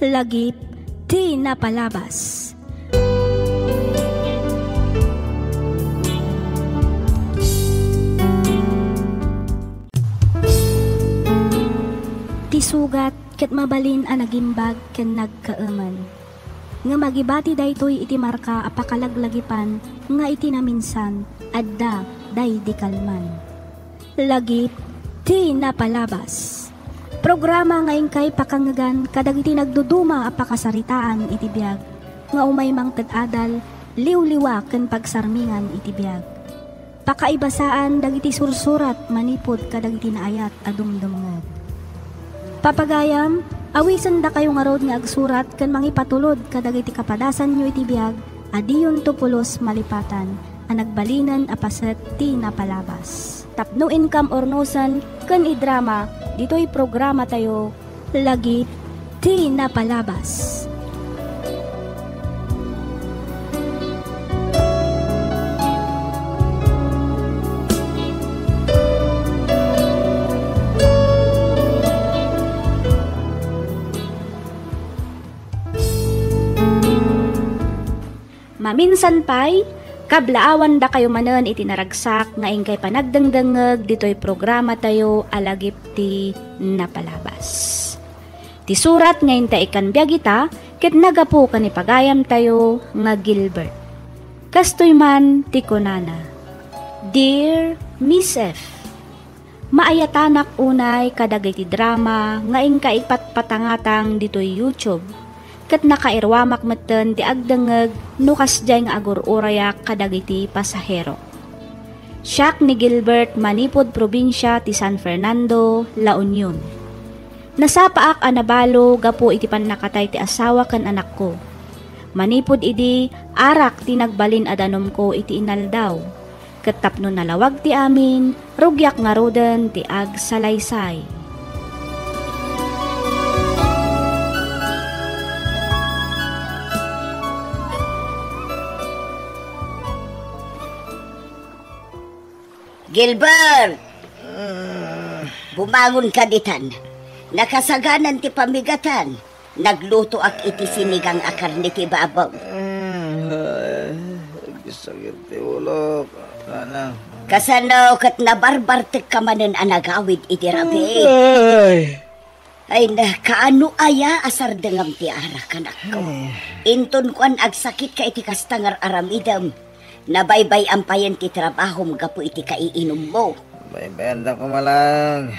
Lagip ti napalabas. Ti sugat ket mabalin a nagimbag ken nagkaaman. Nga magibati daytoy iti marka a pakalaglagipan nga iti naminsan adda day di kalman. Lagip ti napalabas. Programa ngayon kay pakangagan kadag iti nagduduma a pakasaritaan iti biag nga umay mang tad-adal liwliwa ken pagsarmingan iti biag. Pakaibasaan dagiti sursurat manipod kadag iti naayat a dumdumngeg. Papagayam, awisan da kayo nga rod nga agsurat ken mangipatulod kadag iti kapadasan nyo iti biag adiyon tupulos malipatan a nagbalinan a paset ti napalabas. Tapno income or nosan ken idrama dito'y programa tayo lagip ti napalabas. Maminsan pay, kablaawan da kayo manen iti naragsak nga ingkay panagdangdangeg dito'y programa tayo alagip ti napalabas. Ti surat nga inta ikan biagita ket nagapu kan ipagayam tayo nga Gilbert. Kastoy man ti kunana. Dear Miss F, maayatanak unay kadag iti drama nga ingka ipatpatangatang dito'y YouTube. Kat nakairwamak meten ti agdangeg nukas jay nga agururayak kadagiti pasahero. Siak ni Gilbert manipod probinsya ti San Fernando, La Union. Nasapaak anabalo gapo iti pannakatay ti asawa ken anak ko. Manipod idi arak ti nagbalin adanom ko iti inaldaw. Ket tapno nalawag ti amin, rugyak nga roden ti ag salaysay. Gilbert! Bumangon ka ditan. Nakasaganan ti pamigatan. Nagluto ak iti sinigang akar ni ti babaw. Sakit ti ulo. Kasano kat nabarbartek ka manen anagawid iti rabi. Ay na, kaano aya asar dengam ti arak anak ko. Inton kuan agsakit ka iti kastangar aramidam. Nabaybay ang payan ti trabahom gapo iti kaiinom mo. Baybayan da ko malang.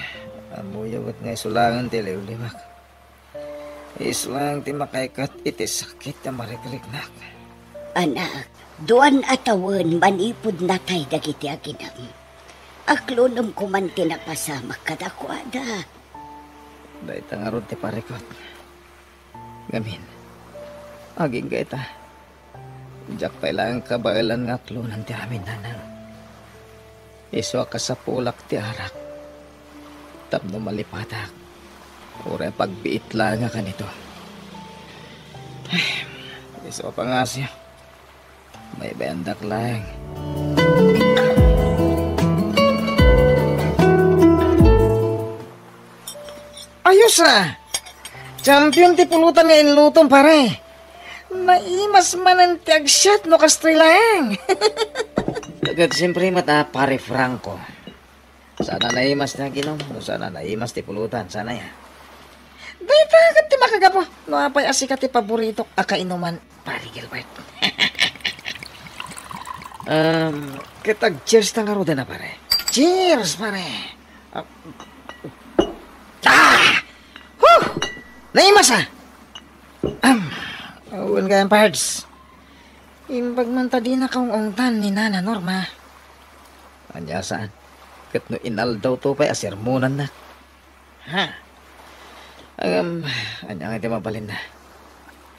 Amuyagot nga isulangan ti liwlimak. Islang ti makaikat iti sakit na marikliknak. Anak, duan atawan manipod na tay dagiti aginam. Aklonam ko man tinapasamak kadakwada. Dahil tangarod ti parikot. Gamin, aging gaita. Diyak kailangan kabailan nga klunan ti amin nanang. Iso ka sa pulak ti arak. Tapno malipatak. Ura pagbiit lang nga kanito. Iso pa nga siya. May bendak lang. Ayos ah! Champion ti pulutan nga inluton pare. Naimas manan ti agsyat no kastoy lang. Agad siyempre mata pare Franco. Sana naimas na ginom. Sana naimas ti pulutan. Sana ya. Dito agad ti makagapo. No apay asika ti paborito akainuman pare Gilbert. Kitag cheers na karo din na pare. Cheers pare. Naimas ah. Awan kayang parts. Imbag man ta di na kaong ongtan ni Nana Norma. Anya saan? Kat no inaldaw to pa'y asermonan na. Ha? Anya nga di mabalin na.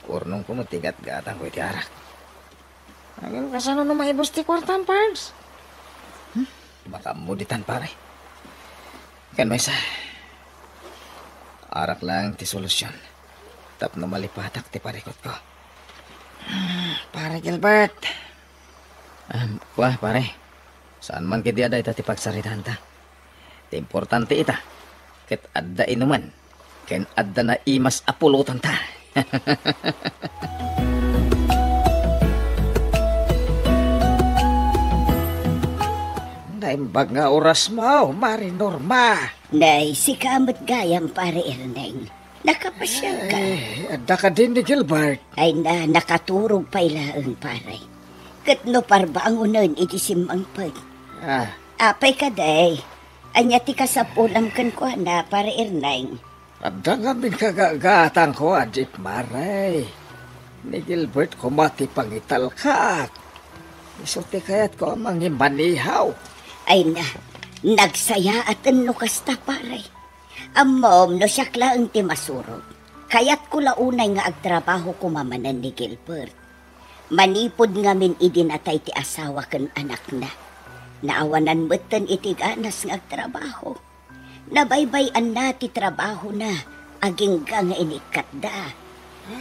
Kurnong ko matigat-gatang ko iti arak. Agam kasano no maibos ti kwartan parts? Baka muditan pare. Kan may sa arak lang ti solusyon. Tapno malipatak ti parikot ko. Pare Gilbert. Wah pare. Saan man kiti ada ita ti pagsaritan ta. Ti importante ita. Ket adda inuman. Ken adda na imas apulutan ta. Naimbag nga oras mo, Mari Norma. Nay, si kamot gayam pare Erneng. Nakapasyal ka. Ada ka din ni Gilbert. Ay na, nakaturog pa ilaang pare. Katno parba ang unan iti simangpag. Apay ka day. Anya ti kasapulam kan ko na pare Erneng. Ada nga din kagagatang ko, Adjit Maray. Ni Gilbert kumati pangital ka. Isuti kaya't ko amang imanihaw. Ay na, nagsaya at ano kasta pare. Amom no siya klaang ti masurog. Kaya't ko launay nga agtrabaho kumamanan ni Gilbert. Manipod ngamin idinatay ti asawa kan anak na. Naawanan mo't iti ganas nga agtrabaho. Nabaybayan na ti trabaho na. Aging nga inikat da.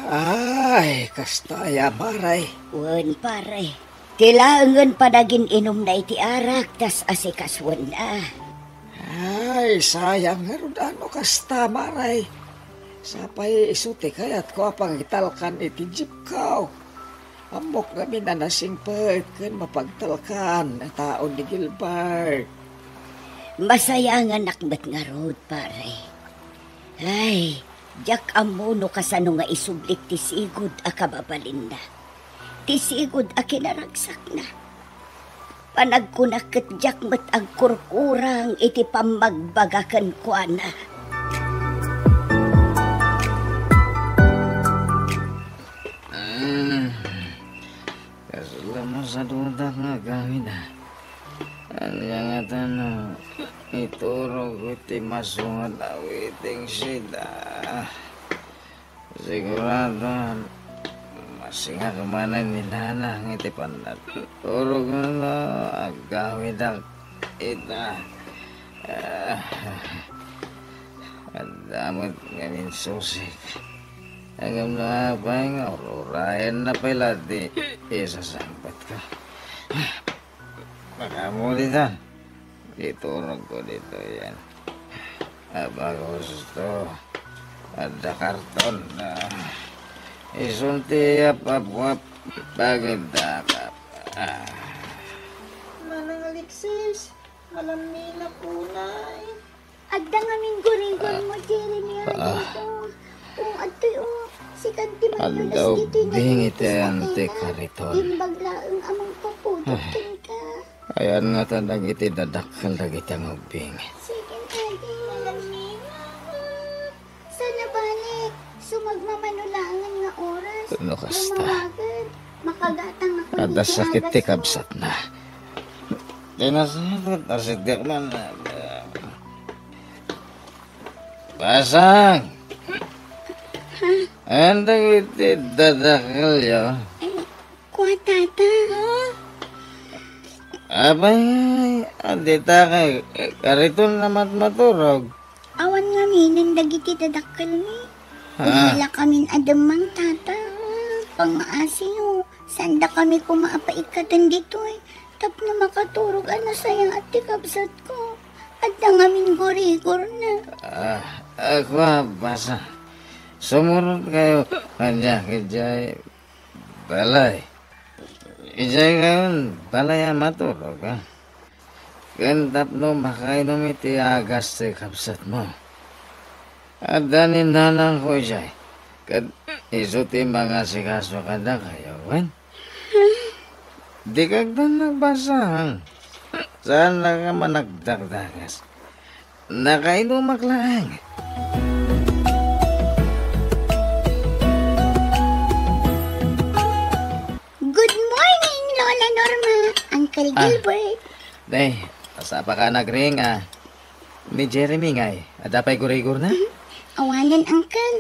Ay, kastaya Maray. Wan pare. Kailangan pa naging inom na iti arak, tas asikaswan na. Ay, sayang nga rin ano kasta, Maray. Sapay isuti kaya't ko apang italkan iti jeep ko. Amok kami na nasingpet kan mapagtalkan na taon ni Gilbert. Masaya nga nakbat nga road, pare. Ay, jak amuno kasano nga isublik ti sigud a kababalin na. Tisigod a kinaragsak na. Panagkunak ket jakmet ang kurkurang iti pamagbagakan ko na. Kasula mo sa duda nga gawin na. Anya nga tanong, iturog iti masungat awiting sida. Sigurado, masinga kumanan ni Nana ng iti panat. Turog na agawin ang ita. At damot ngamin susik. Agam na pa nga, ururayan na pala di isasampat ka. Makamulitan. Iturog ko dito yan. Bago gusto. Ada karton na. Isunti apap-wap pagdakap. Manang Alexis, malamila po na. Adda nga minggurigon mo, Jeremy, dito. Kung ato'y si Kanti Manulas Adaw dito'y bingit ante kariton. Imbaglaang amang papudotin ka. Ayan nga tanang iti dadakal na kitang ubing. Sige, Adi, malamila. Sana balik, sumagmamanulangan nga oras. Ano kasta? Lumawagan, makagatang ako Ada sakit ti kabsat na. Dinasagot, asidik man na. Pasang! Andang iti dadakal yo. Kuha, tata. Abay, andita kay kariton naman maturog. Awan nga minan dagiti dadakal mi. Wala kamin adamang tata. Pang-asin sanda kami kumapaikatan dito eh. Tapno makaturog ano sayang at tikabsat ko. At nangamin gorigor na. Ako basa. Sumunod kayo kanya kajay balay. Ijay kayon balay maturog ha. Kantap no makainom iti agas ti kapsat mo. At danin nanang ko ijay. Kad isuti mga sikaso kada kayo wan. Di kag nagbasang. Saan na ka managdagdagas? Nakainom maklang. Good morning, Lola Norma. Uncle Gilbert. Day, pasapa ka nagring ni Jeremy ngay. Adapay gurigor na? Awalan, Uncle.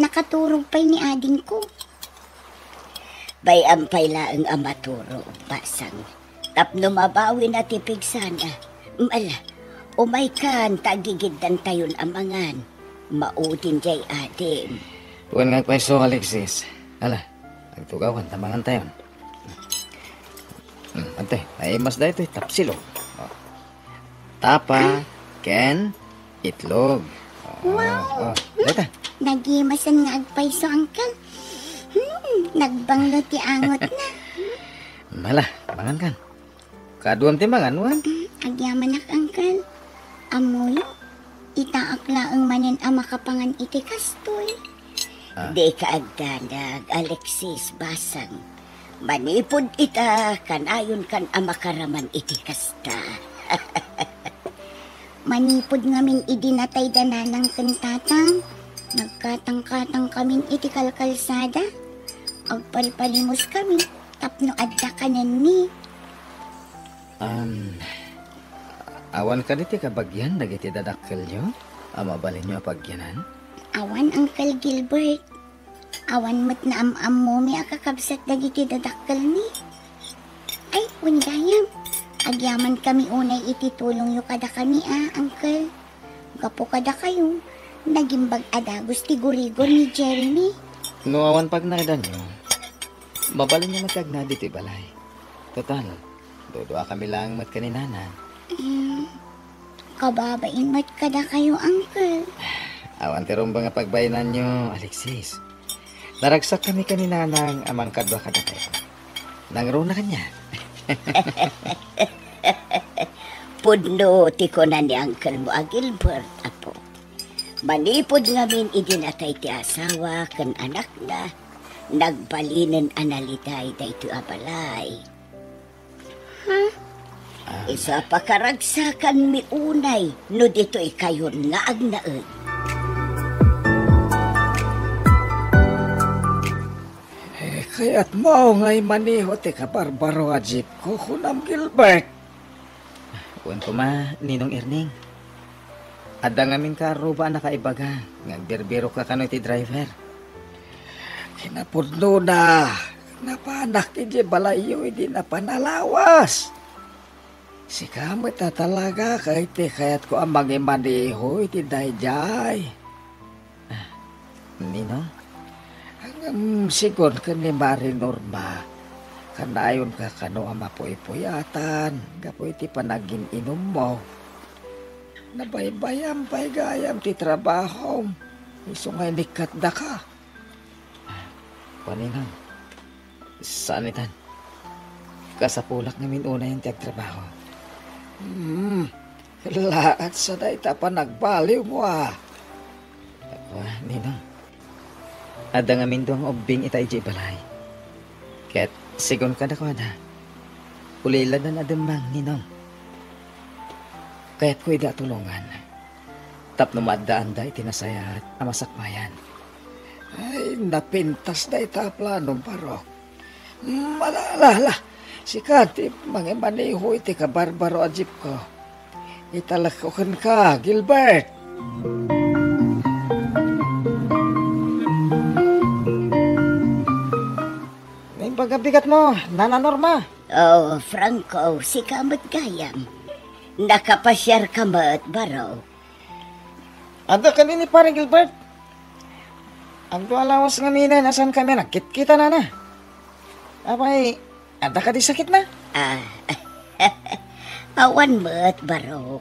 Nakaturog pa'y ni ading ko. Bay ampay laang amaturo, pasang. Tapno mabawi na tipig sana. Mala, umay kan, tagigidan tayon amangan. Maudin jay adim. Huwag nga pwesto, Alexis. Hala, nagtugaw kan, tamangan tayo. Ante, naimas na ito, tapsilo. Tapa, ken, itlog. Wow! Leta. Nagimasan nga agpaiso, Uncle. Nagbanglo ti angot na. Malah, bangan kan. Kaduam timbangan, wan. Agyaman nak, Uncle. Amuyo, itaak laang manen ang makapangan iti kastoy. Di ka agdanag, Alexis, basang. Manipod ita, kanayon kan ang makaraman iti kasta. Manipod ngamin idinatay dananang kantatang. Nagkatang-katang kamin iti kalkalsada. Agpalpalimos kami, tapno adda kanan ni. Awan ka diti kabagyan, dagiti dadakkel nyo? Mabalin nyo apagyanan? Awan, Uncle Gilbert. Awan mo't na am mo may akakabsat dagiti dadakkel ni. Ay, undayam. Agyaman kami unay iti tulong yu kada kami Uncle. Gapo kada kayo. Nagimbag adagos ti gurigor ni Jeremy. No awan pag naidan nyo, mabalin nyo magkagna diti balay. Total, dudua kami lang mat kaninana. Kababain mo't kada kayo, Uncle. Awan tirong ba nga pagbayanan nyo, Alexis? Naragsak kami kaninanang amang kadwa kada kayo. Nangro na kanya. Pudno ti ko na ni Uncle mo, Gilbert, apo. Manipod ngamin idinatay ti asawa kan anak na. Nagbalinen analiday da ito abalay. Isa pa karagsakan mi unay, no dito'y kayon nga agnaen. Kaya't mo ngay maniho ti kabarbaro a jeep ko kunam Gilbert. Uwan ko ma, Ninong Erning. Ada ngamin karo ba nakaibaga, ngagbirbiro ka kano ti driver. Kinapudno na, napanak ti di balayo, hindi na panalawas. Si kamot na talaga, kayat ko ang mag-imaniho, iti dayjay. Ninong? Sigon ka ni Mari Norma, kanayon ka kano ang mapuipuyatan, gapo iti panagin inom mo. Nabaybayam pa'y gayam ti trabaho, iso ngay nikat da ka. Paninang, saan itan? Kasapulak namin una yung tiyagtrabaho. Laat sa daita pa nagbaliw mo Ninang, ada nga mindo ang ubing ita iji balay. Ket sigon ka na ko ada. Ulila na nadamang Ninong. Kaya't ko ida tulungan. Tapno madaan da itinasaya at amasakmayan. Ay, napintas da ita planong parok. Malala, si Kati, mga maniho iti ka barbaro a jeep ko. Italakokan ka, Gilbert. May pagabigat mo, Nana Norma. Oh, Franco, si kamot gayam. Nakapasyar kamot, baro. Ada kanini pare Gilbert. Ang alawas nga mina, nasan kami nagkit-kita na. Abay, ada ka di sakit na? Awan mo't, baro.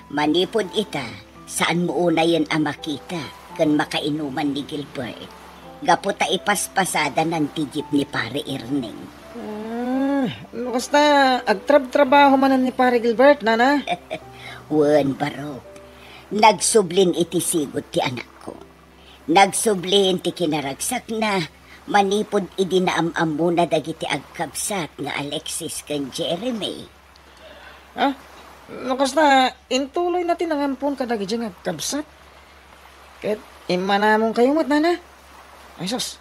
Manipod ita, saan mo una yan ang makita kan makainuman ni Gilbert. Gaputa ipaspasada ng tijip ni pare Erning. Lukas na, agtrab-trabaho manan ni pare Gilbert, Nana. Wan, baro. Nagsublin iti sigot ti anak ko. Nagsublin ti kinaragsak na, manipod idinaamam muna dagiti agkabsat nga Alexis kan Jeremy. Lukas na, intuloy natin ang ampon ka dagi dyan agkabsat. Kahit imanamong kayo mat, Nana. Ay sus,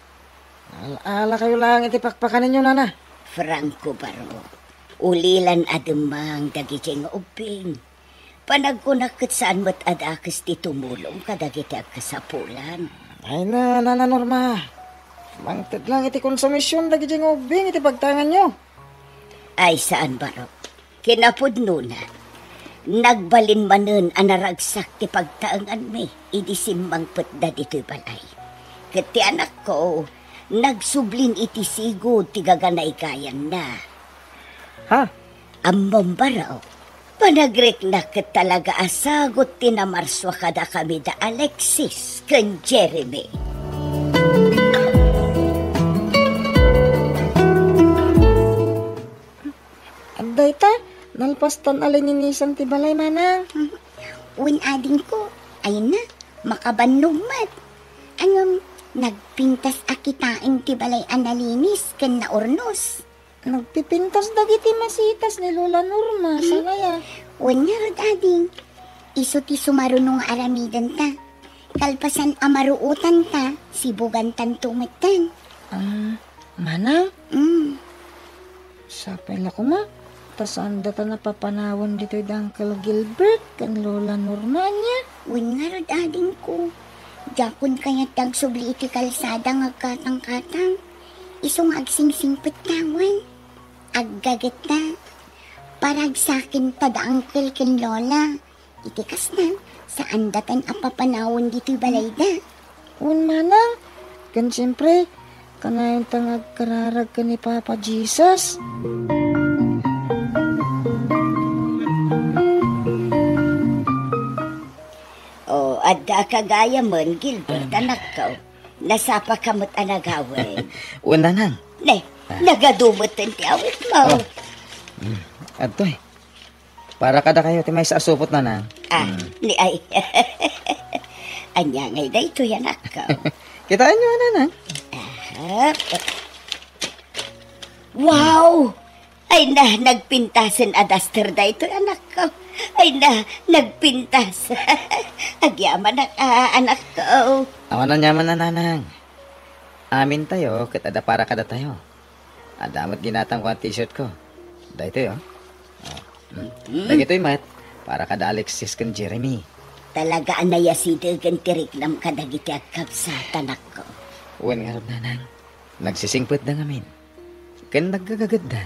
ala kayo lang iti pakpakan ninyo, Nana. Franco, baro. Ulilan ademang dagiti nga ubing. Panagkunakit saan mo't adakas ti tumulong kadagiti agkasapulan. Ay na, Nana Norma. Mangtid lang iti konsumisyon dagi dyan ubing iti pagtangan nyo. Ay saan, baro? Kinapudno na. Nagbalin manen anaragsak ti pagtaangan mi. Idisimbang putda dito'y balay. Kati anak ko, nagsublin iti sigod ti gaganay kayan na. Ha? Amom, baro. Panagrek na ket talaga asagot tinamarswa kada kami da Alexis ken Jeremy. Agday ta, nalpastan alininisan ti balay manang. Un ading ko, ay na, makabanugmat. Nagpintas akitain ti balay analinis ken na ornos. Nagpipintas dagiti masitas ni Lola Norma, salaya. Un nga rod ading, iso ti sumarunong aramidan ta. Kalpasan amaruutan ta, sibugan tan tumitan. Manang, Mm. sapay ko ma. Tas anda ta napapanawan dito yung Uncle Gilbert kan Lola Norma niya. Un nga rod ading ko. Jakon kaya tagsubli iti kalsada nga katang-katang. Isong agsingsingpit tawan. Aggaget na. Parag sakin tada uncle ken lola. Itikas na. Saan datan apapanawon dito balayda. Un manang, kan siyempre, kanayon tangag kararag ka ni Papa Jesus. O, adda kagaya mon, Gilbert, anak ko. Nasapa kamot anagawin. Una nang. Ne, nagadumot ang tiawit mo. Adto para kada kayo ti may sa asupot na nang. Ni ay. Anya ngay da ito yan ako. Kitaan nyo na nang. Wow! Ay na, nagpintasin adaster da ito anak ko. Ay na, nagpintas. Agyaman ang anak ko. Awan na nyaman na nanang. Amin tayo, kitada para kada tayo. Adamat ginatang ko ang t-shirt ko. Da ito yun. Lagi ito mat, para kada Alexis kan Jeremy. Talaga anaya sidagan tiriklam kadagiti at kapsatan ako. Uwan nga rin nanang. Nagsisingput na ngamin. Kan naggagagad na.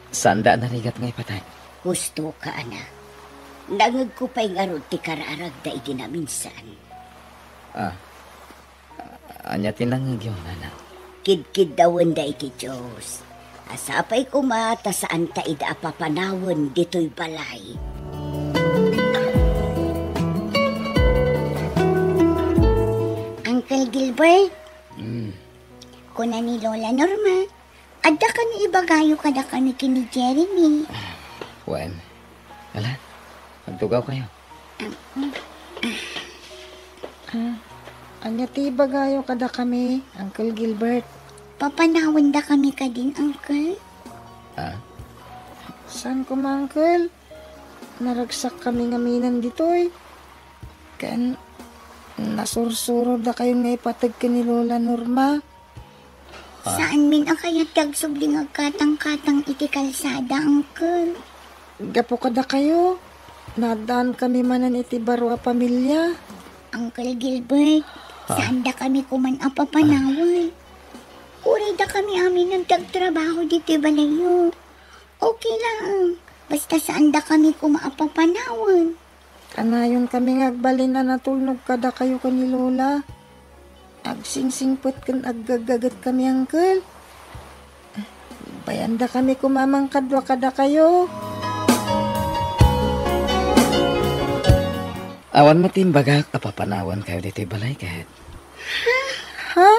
Sanda na rigat ngay patay. Gusto ka, anak. Nangag ko pa'y ngarod ti kararag da iti na minsan. Anya tinangag yung nanang. Kid-kid dawan da iti Diyos. Asapay ko mata saan ta ida apapanawon dito'y balay. Uncle Gilbert, kuna ni Lola Norma, adda ka ni ibagayo kada kami kini Jeremy. Wen, ala, magtugaw kayo. Anya ti bagayo kada kami, Uncle Gilbert. Papanawon da kami ka din, Uncle. Saan ko ma, Uncle? Naragsak kami ngaminan ditoy. Kan, nasursuro da kayo nga ipatag ka ni Lola Norma. Saan min ang kaya tagsubling agkatang-katang iti kalsada, Uncle? Gapo kada kayo. Nadaan kami manan iti baro a pamilya. Uncle Gilbert, saan da kami kuman apapanawon? Uray da kami amin nagtagtrabaho dito balayo. Okay lang. Basta saan da kami kumaapapanawon. Kanayon kami ngagbalin na natulnog kada kayo kani Lola. Agsingsingpot kan aggagagat kami, Uncle. Bayanda kami kumamang kadwa kada kayo. Awan mo timbagak apapanawan kayo dito balay kahit. Ha?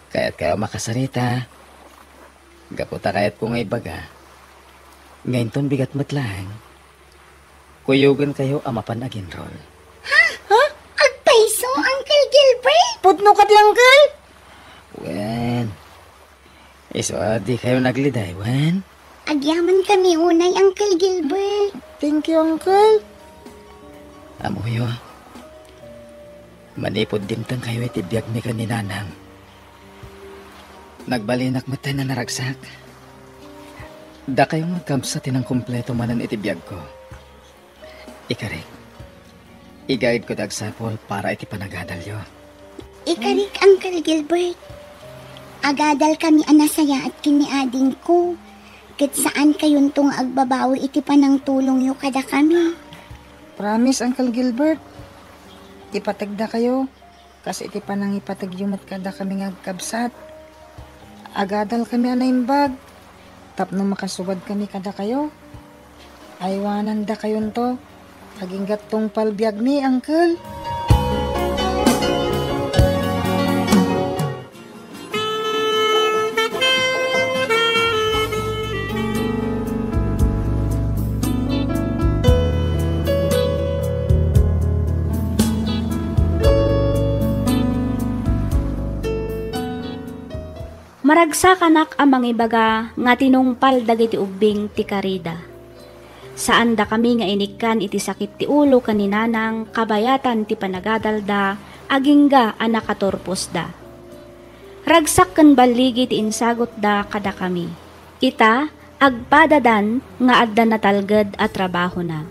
Kaya't kayo makasarita. Gaputa kaya't kung ay baga. Ngayon ton bigat matlang. Kuyugan kayo amapan agin ron. Ha? Agpaiso, Uncle Gilbert? Putno ka di, Uncle? Wen. Iso, di kayo nagliday, Wen. Agyaman kami unay, Uncle Gilbert. Thank you, Uncle. Amuyo. Manipod din tang kayo itibiyag ni kaninanang. Nagbalinak mata na naragsak. Da kayo magkamsa tinang kumpleto manan itibiyag ko. Ikarik. I-guide ko dagsapol para iti panagadalyo. Ikarik, Uncle Gilbert. Agadal kami anasaya at kiniading ko. Kit saan kayon tong agbabawi iti panang tulong yo kada kami. Promise, Uncle Gilbert. Ipatagda kayo. Kasi iti panang ipatagyumat kada kami ngagkabsat. Agadal kami anaimbag. Tapno makasubad kami kada kayo. Aywanan da kayon to. Aginggat tong palbiag ni, Uncle. Maragsak anak ang mangibaga nga tinungpal dagiti ubing ti karida. Saan da kami nga inikan iti sakit ti ulo kaninanang kabayatan ti panagadalda agingga anak katorpos da. Ragsak kan baligi ti insagot da kada kami. Ita agpadadan nga adda natalged at trabaho na.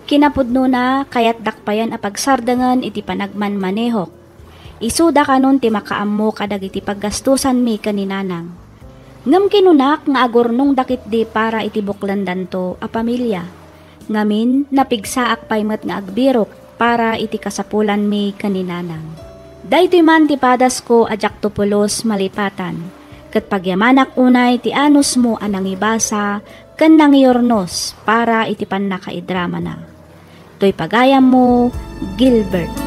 Kinapudno na kayat dakpayan a pagsardangan iti panagman manehok. Isuda kanon ti makaammo kadag iti paggastusan mi kaninanang. Ngam kinunak nga agurnong dakit di para iti buklandan to a pamilya. Ngamin napigsaak paymet nga agbirok para iti kasapulan mi kaninanang. Daytoy man ti padas ko ajak tupulos malipatan. Ket pagyamanak unay ti anus mo anang ibasa ken nangiyornos para iti pannakaidrama na. Toy pagayam mo, Gilbert.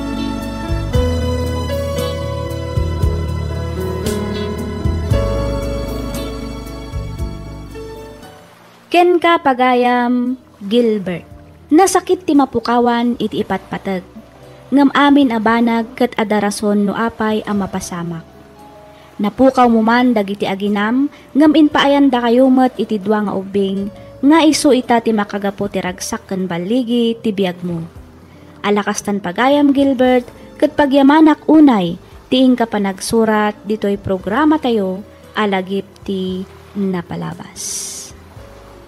Ken ka pagayam, Gilbert. Nasakit ti mapukawan iti ipatpatag. Ngam amin abanag ket adarason no apay ang mapasamak. Napukaw mo man dagiti aginam, ngam inpaayan da kayo met iti dua nga ubing, nga isu ita ti makagapo ti ragsak ken baligi ti biag mo. Alakastan pagayam, Gilbert, ket pagyamanak unay, tiing ka pa nagsurat dito'y programa tayo, alagip ti napalabas.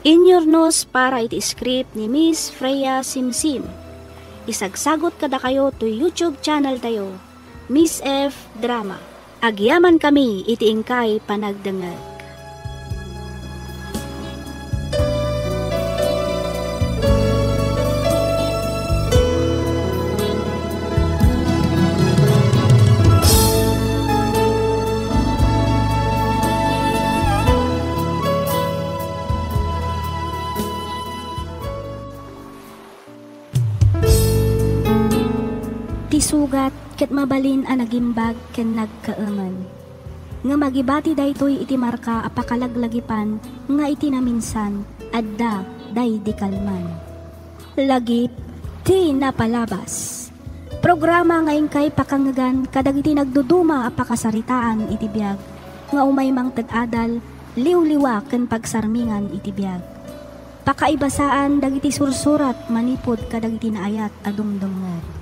Inyornos para iti script ni Miss Freya Simsim. Isagsagot kada kayo to YouTube channel tayo, Miss F Drama. Agyaman kami iti ingkay panagdangag. Sugat ket mabalin a nagimbag ken nagkaengan. Nga magibati daytoy iti marka apakalaglagipan nga iti naminsan adda day di kalman. Lagip ti napalabas. Programa nga ingkay pakangagan kadag iti nagduduma apakasaritaan iti biag nga umay mang tag-adal liw-liwa ken pagsarmingan iti biag. Pakaibasaan dagiti sursurat manipod kadag iti naayat adungdungngad.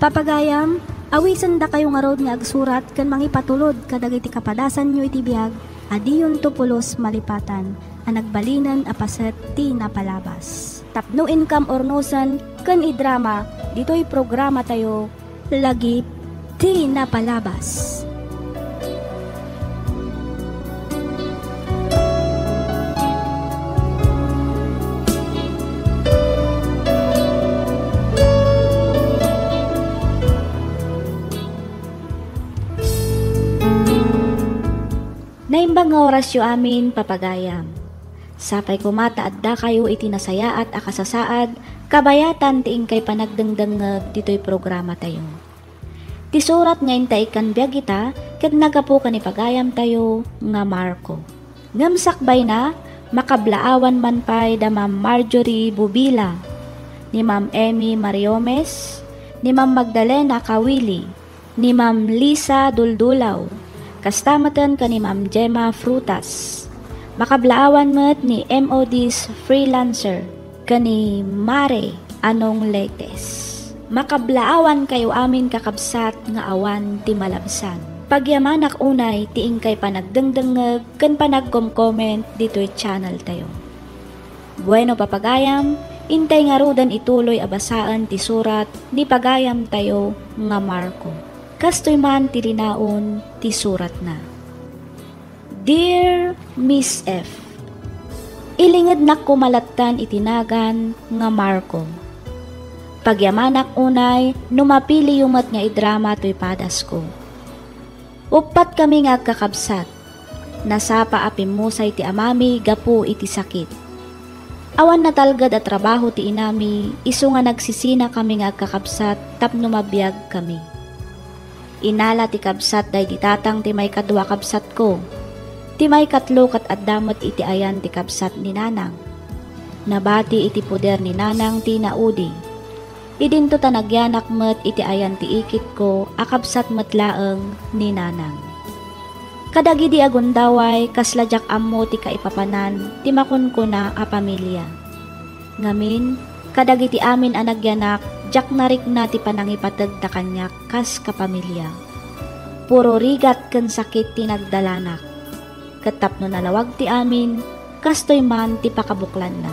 Papagayam, awisan da kayo nga rod nga agsurat kan mangipatulod kadag iti kapadasan nyo iti biag, adiyon tupulos malipatan, ang nagbalinan apaset ti napalabas. Tapno income ornosan kan idrama, dito'y programa tayo, lagip ti napalabas. Naimbang nga orasyo amin papagayam. Sapay kumata adda kayo iti nasayaat akasasaad, kabayatan tiing kay panagdengdengeg dito'y programa tayo. Ti surat ngayon taikan biag ita, ket nagapo ka ni pagayam tayo nga Marco. Ngamsakbay na, makablaawan man pay da Ma'am Marjorie Bubila, ni Ma'am Emmy Mariomes, ni Ma'am Magdalena Kawili, ni Ma'am Lisa Duldulaw, kastamatan ka ni Ma'am Gemma Frutas. Makablaawan met ni MOD's freelancer ka ni Mare Anong Letes. Makablaawan kayo amin kakabsat nga awan ti malabsan. Pagyamanak unay tiing kay panagdengdengeg ken panagkom-comment dito'y channel tayo. Bueno papagayam, intay nga rudan ituloy abasaan ti surat ni pagayam tayo nga Marco. Kastoy man ti rinaon ti surat na. Dear Miss F, ilinged nak kumalatan itinagan nga Marco. Pagyamanak unay, numapili yumat nga idrama to'y padas ko. Upat kami nga kakabsat, nasapa apimusay ti amami gapu iti sakit. Awan na talgad at trabaho ti inami, iso nga nagsisina kami nga kakabsat, tapno mabiyag kami. Inala ti kabsat day di tatang ti may kadwa kabsat ko. Ti may katlo kat addamat iti ayan ti kabsat ni nanang. Nabati iti puder ni nanang ti naudi. Idinto tanagyanak met iti ayan ti ikit ko, akabsat met laeng ni nanang. Kadagi di agundaway, kasladyak ammo ti kaipapanan, ti makunkuna a pamilya. Ngamin, kadagi ti amin anagyanak, jak narik na ti panangipatag ta kanyak kas kapamilya. Puro rigat ken sakit ti nagdalanak. Katapno nalawag ti amin, kastoy man ti pakabuklan na.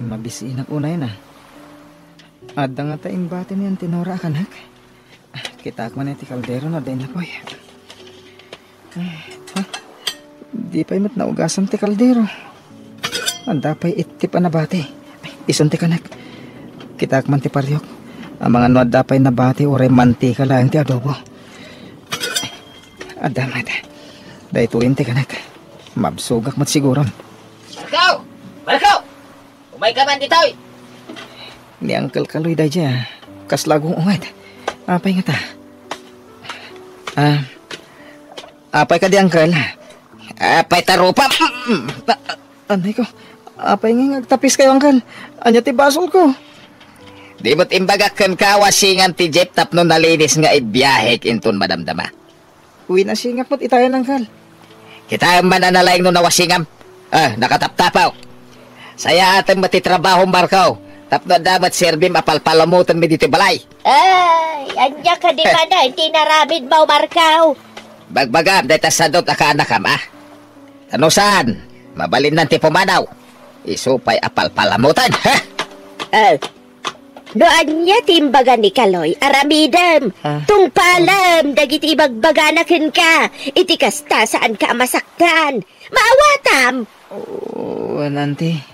Mabisinak unay na. Adda nga taing bati niyan tinora kanak. Kita man iti kaldero na din lakoy. Di pa imat naugasan ti kaldero. Anda pa'y itip na bati. Ison ti kanak. Kita man ti paryok. Ang mga nuad dapay na bati o mantika lang ti adobo. Adda mata. Dahil tuwin ti kanak. Mabsugak mat siguron. Markaw! Markaw! Umay ka man ditoy! Ni Uncle Kaloy da dya. Kaslagong ungat. Apay nga ta. Apay ka di Uncle. Apay tarupa! Anay ko. Apay nga ngagtapis kayo Uncle. Anya ti basol ko. Di mo't imbagakan ka wasingan ti Jeep tapno nalinis nga ibiyahek inton madamdama. Uwi na singak mo't itayan Uncle. Kita man analaing no nawasingam. Nakataptapaw. Saya ating matitrabaho Markaw. Tapno dapat serbim apalpalamutan mi dito balay. Ay, anya ka di ba na, hindi naramid mo, Markaw. Bagbagam, dahil tasadot akaanakam Tanusan, mabalin ng tipumanaw. Isupay apalpalamutan, ha? No anya timbaga ni Kaloy, aramidem. Tungpalam, dagiti ibagbaganakin ka. Iti kasta saan ka masaktan. Maawatam. Oh, nanti.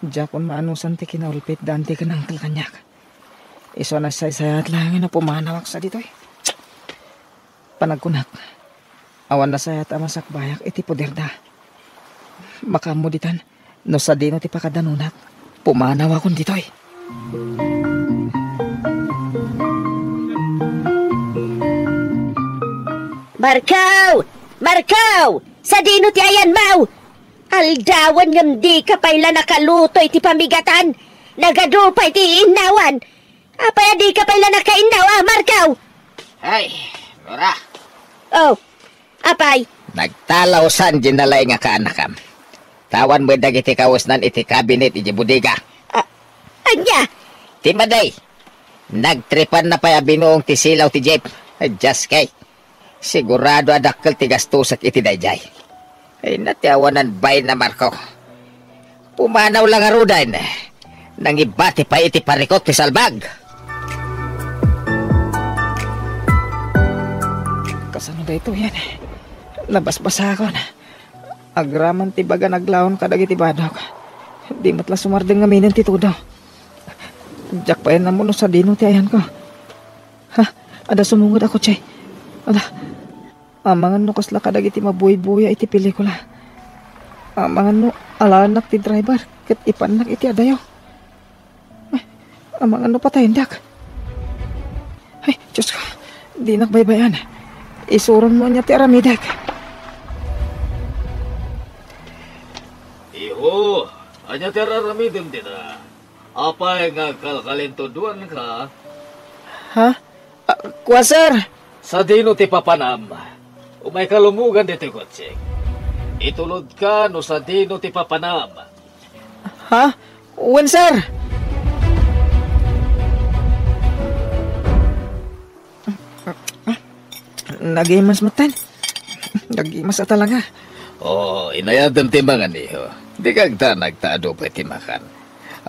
Jakon maanusan ti kinaulpit dante ka ng kanyak. Iso na say-sayat lang na pumanawak sa dito Panagkunak. Awan na sayat amasak bayak iti poderda. Makamuditan no sa dino ti pakadanunak. Pumanawak kon dito Markaw! Markaw! Sa dino ti ayan mau! Aldawan ngam di kapayla nakalutoy ti pamigatan. Nagadupay ti inawan. Apaya di kapayla nakainaw, Markaw? Ay, Lora. Oh, apay? Nagtalaw san ginalay nga kaanakam. Tawan mo dagiti kawasnan iti kabinet iti budiga. Anya? Ti Maday. Nagtripan na pa binuong ti silaw ti Jeep. Just kay. Sigurado adakkel ti gastusak iti dayjay. Ay natiawanan bay na Marko. Pumanaw lang arudan. Nangibati pa iti parikot ti salbag. Kasano ba ito yan? Labas-basa ako na. Agraman ti baga naglaon kadag iti badok. Di matla sumardeng nga minin ti tudo. Diyak pa yan na mo sa dino ti ayan ko. Ada sumungod ako, Chay. Amangan no kasla kadag iti mabuhay-buhay iti pelikula. Amangan no alanak ti driver ket ipanak iti adayo. Amangan no patayendak. Ay, Diyos ko, di nakbaybayan. Isuron mo niya ti aramidak. Iho, anya ti araramidin din na. Apay nga kalkalintuduan ka. Kuwa, sir. Sa dino ti papanam. Umay kalumugan dito kotseng. Itulod ka no sa dino ti papanam. When, sir? Nagimas matan. Nagimas talaga. Inayadam timbangan niyo. Di kagta nagtaado pa timakan.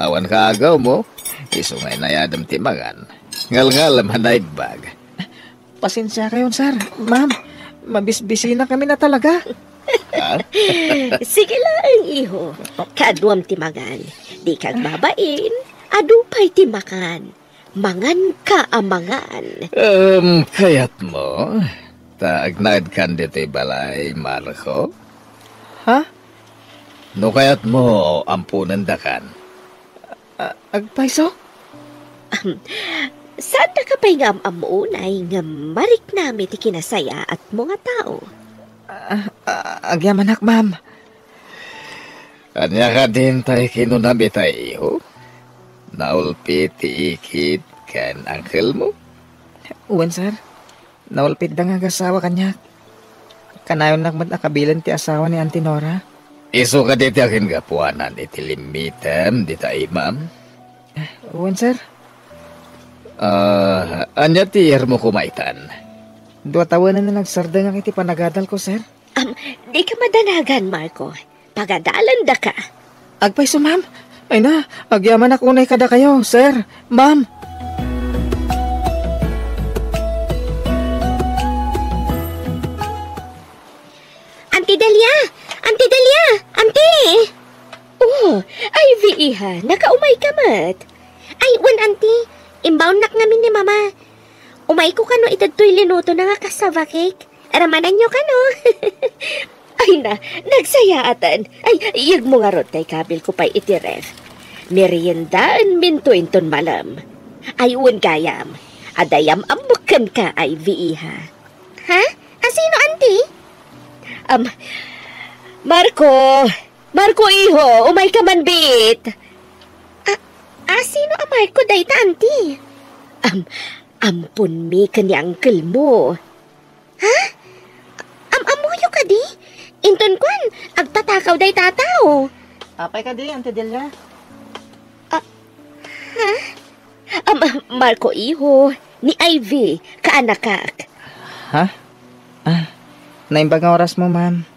Awan ka agaw mo, iso nga inayadam timbangan. Ngal-ngal manay bag. Pasensya kayo, sir. Ma'am, mabisbisi na kami na talaga. Sige lang, iho. Kaduam timagan. Di kag babain. Adupay timakan. Mangan ka amangan. Kayat mo, taagnad kan dito'y balay, Marco? Ha? No kayat mo, ampunan da kan. Agpaiso? Saan na kapay nga amunay nga marik nami ti kinasaya at mga tao? Agyaman ak, ma'am. Kanya ka din tayo kinunabi tayo, iho? Naulpi ti ikit kan uncle mo? Uwan, sir. Naulpit da nga asawa kanya. Kanayon nakmat nakabilan ti asawa ni Auntie Nora. Iso ka diti akin gapuanan iti limitem di tayo, ma'am? Uwan, sir. Anya ti yer mo kumaitan? 2 tawanan na nagsarda nga iti panagadal ko, sir. Di ka madanagan, Marco. Pagadalan da ka. Agpaiso, ma'am. Ay na, agyaman ak unay kada kayo, sir. Ma'am. Auntie Delia! Auntie Delia! Auntie! Oh, ay iha. Nakaumay ka mat. Ay, auntie. Inbound nak ngamin ni mama. Umay ko kano itadtoy linuto na nga kasava cake. Aramanan nyo kano. Ay na, nagsayatan. Ay, iyag mo nga rod kay kabil ko pa'y itiref. Meriendaan minto inton malam. Ay, gayam. Adayam amukan ka ay iha. Ha? Asino, auntie? Marco, iho, umay ka man bit. Sino ang Marco dayta, auntie? Ampun mi kani uncle mo. Ha? Amuyo ka di? Inton kwan, agtatakaw day tataw. Apay ka di, Auntie Delia. Ha? Marco, iho, ni Ivy, kaanakak. Ha? Naimbag ang oras mo, ma'am.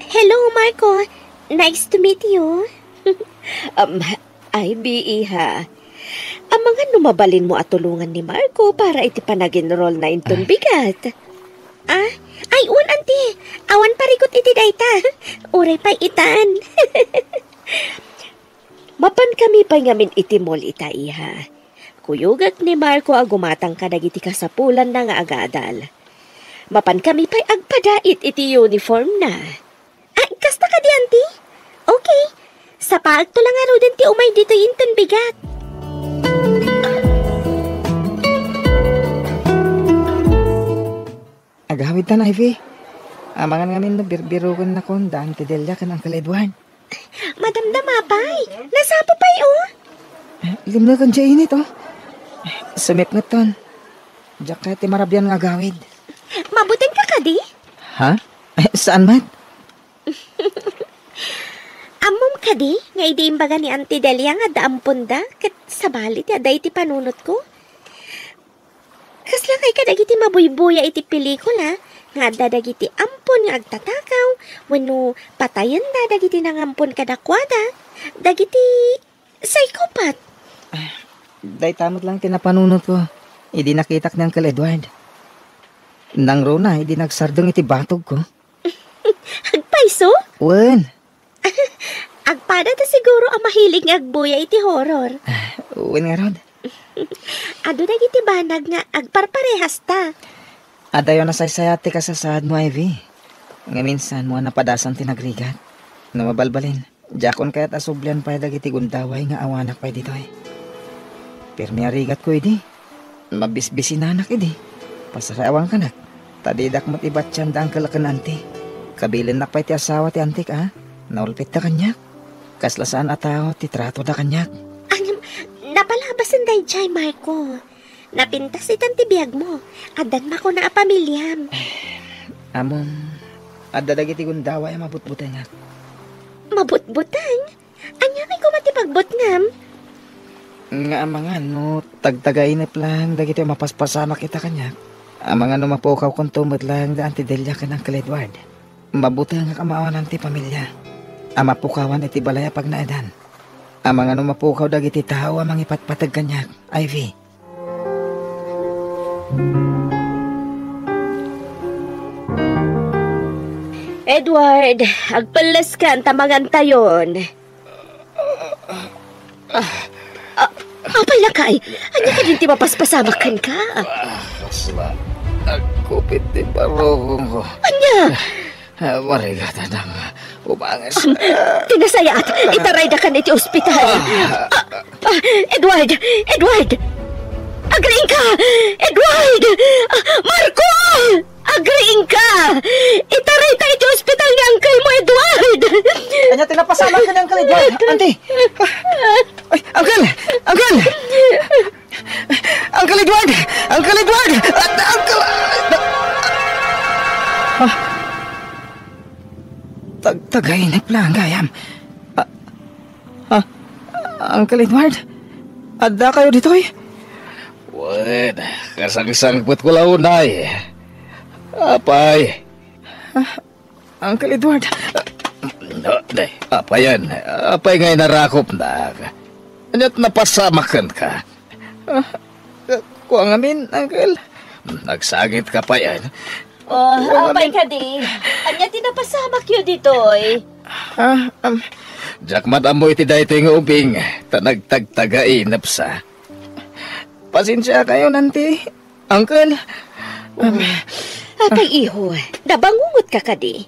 Hello, Marco. Nice to meet you. Ivy, iha. Ang mga numabalin mo at tulungan ni Marco para iti panagin roll na inton bigat. Ay, auntie. Awan parikot iti dayta. Uray pa itan. Mapan kami pa ngamin iti mall ita, iha. Kuyugak ni Marco agumatang kadagiti kasapulan na nga agadal. Mapan kami pa'y agpadait iti uniform na. Kasta ka di, auntie? Okay. Sa paag to lang aro din ti umay dito inton bigat. Agawid ta na, Ivy. Amangan ngamin na birbirugan na kon daan ti Delia kan Uncle Edward. Madam Damapay, nasapa pa'y Ilim na kan siya init, oh. Sumip nga ton. Diyak kaya ti marabyan nga agawid. Mabuting ka di? Ha? Saan mat? Amom ka di? Nga idiimbaga ni Auntie Delia nga daampon da kat sabalit aday ti panunot ko. Kasla kay kadagiti mabuybuya iti pelikula nga dadagiti ampon nga agtatakaw wenno patayon da dagiti nangampon kadakwada dagiti psychopath. Day tamot lang tinapanunot ko. Idi nakitak ni Uncle Edward. Nang Rona, idi nagsardong iti batog ko. Agpaiso? Wen. Agpada ta siguro ang mahilig nga agbuya iti horror. Wen nga rod. Ado dagiti banag nga agparparehas ta. Adayo na saysayati ka sa saad mo, Ivy. Nga minsan mo napadasan tinagrigat. Na mabalbalin. Jakon kaya't asublian pa dagiti gundaway nga awanak pa dito eh. Pero may arigat ko edi. Mabisbisi na anak edi. Pasarayawang kanak. Tadidak mo't ibat siyan daang kalakan anti. Kabilin na pa iti asawa ti antik ha. Naulpit ta kanyak. Kaslasaan ataw ti trato da kanyak. Napalabasan day jay, Marco. Napintas itan ti biyag mo. Adan mako na a pamilyam. Amon, adadagi ti gundaway mabutbutay nga. Mabutbutang? Anya may kumatipagbut ngam? Nga amangan no, tagtagainip lang dagiti mapaspasama kita kanyak. Amangan no mapukaw kung tumad lang daan ti Delia ka ng Uncle Edward. Mabuti nga kamaawanan ti pamilya. Amapukawan iti balaya pag naadan. Amangan no mapukaw dagiti tao amang ipatpatag kanyak, Ivy. Edward, agpalas ka ang tamangan tayon. Apay lakay, anya ka din ti mapaspasamakan ka. Kasla, nagkupit di barong ko. Anya? Marigata nang umangas. Tinasayat, itaray na ka na iti ospital. Edward! Agreeing ka! Edward! Marco! Agreeing ka! Itaray tayo iti ospital ni Uncle mo, Edward! Anya, tinapasama ka ni Uncle Edward. Auntie! Ay, Uncle! Uncle Edward! Uncle Edward! Uncle! Tagainip lang, gayam. Uncle Edward? Adda kayo dito eh? Wen, kasang-sangpot ko launay. Apay. Uncle Edward? Apay yan. Apay ngay narakop na. Anyat napasamakan ka. Kuang amin, Uncle. Nagsagit ka pa yan. Apay ka di. Anya tinapasamak yun dito eh. Jack madamoy ti dahito yung ubing. Tanagtagtagainap sa. Pasensya kayo, nanti. Uncle. Apay iho, nabangungot ka ka di.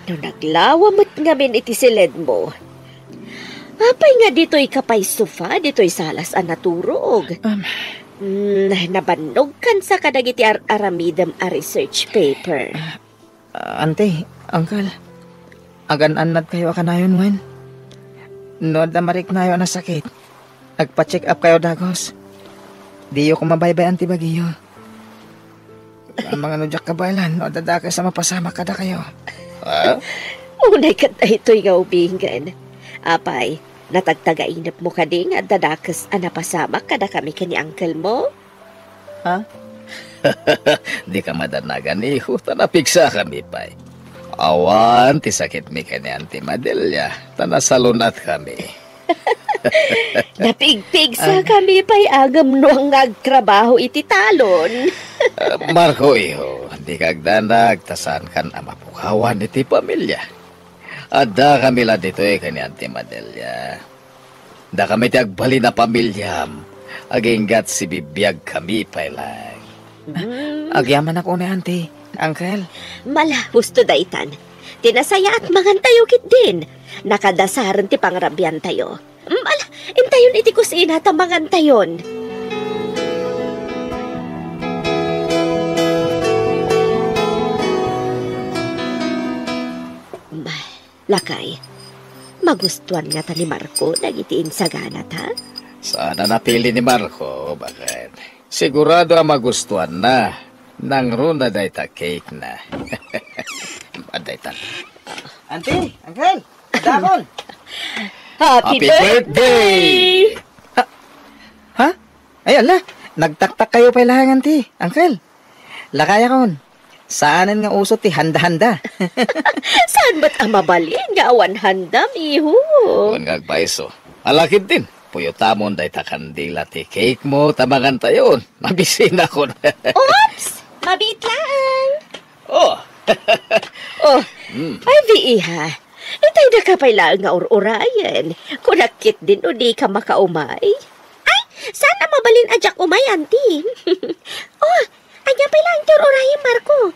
Nung naglawamot ngamin iti silid mo. Apay nga dito'y kapay sofa, dito'y salas ang naturog. Nabanog kan sa kadagiti aramidam a research paper. Ante, Uncle. Agan-anad kayo akanayon, Wen. Nood na marik na yun na sakit. Nagpa-check up kayo, Dagos. Diyo ko mabaybay anti bagiyo. Ang mga nudyak kabaylan, nood dadaka sa mapasama kada kayo. Unay ka na ito'y gaubingan. Apay, natagtagainap mo ka ding at dadakas anapasama kada kami ka ni Uncle mo? Di ka madanagan iho. Tanapigsa kami pa. Awan, ti sakit mi ka ni Auntie Madelia. Tanasalunat kami. Napigpig sa kami pa'y agam noang nagtrabaho iti talon. Marco, iho, di kagdanag tasan kan amapukawan iti pamilya. Ada kami la dito kani Auntie Madelia. Da kami ti agbali na pamilyam. Aginggat si bibiyag kami pailang. Agyaman ako ni Auntie, Uncle. Mala, husto daitan. Tinasaya at mangantayo kit din. Nakadasaran ti pangrabyan tayo. Mala, intayon iti kusina ta mangantayon. Lakay, magustuhan nga ta ni Marco nagitiin sa gana ta? Sana napili ni Marco, bakit? Sigurado ang magustuhan na. Nang runa dayta cake na. Dayta. Auntie, Uncle, Dagol. Happy birthday! Ha? Ay, ala. Nagtaktak kayo pa lang, Auntie, Uncle. Lakaya kon. Saanan nga uso ti handa-handa? Saan ba't ang mabalin nga awan handam, iho? Kung ngagpaiso. Alakid din. Puyutamon day takandila ti cake mo. Tamangan tayon. Mabisina ko na. Oops! Mabit lang. Oh. Ay, iha. Itay na ka pala nga urayan. Kunakit din o di ka makaumay. Ay, sana mabalin ajak umay, Auntie. Anya pala ang urayan, Marco.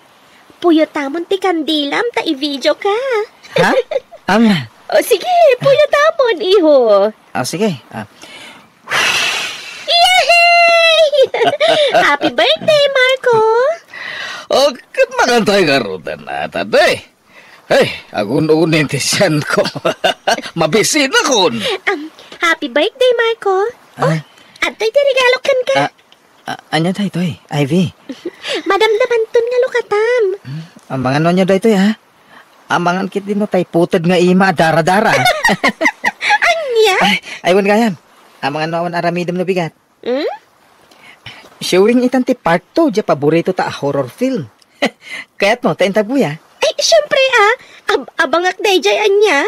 Puyotamon ti kandilam, ta i-video ka. Ha? Sige, puyotamon, iho. Sige. Yay! Happy birthday, Marco. Kat magantay ka rutan na, taday. Ay, agun-unin ti siyan ko. Mabisina kon. Happy birthday, Marco. Atay ti regalo kan ka. Anya tayo ito Ivy. Madamdaman ton nga lukatam. Ang mga no niya daw ito Ang mga kit din no tayo putod nga ima, dara-dara. Anya? Aywan gayam. Ang mga nawan aramidam na bigat. Showing itan ti part 2, di paborito ta horror film. Kaya't mo, tayo tabuya. Ay, syempre abangak dayjay anya.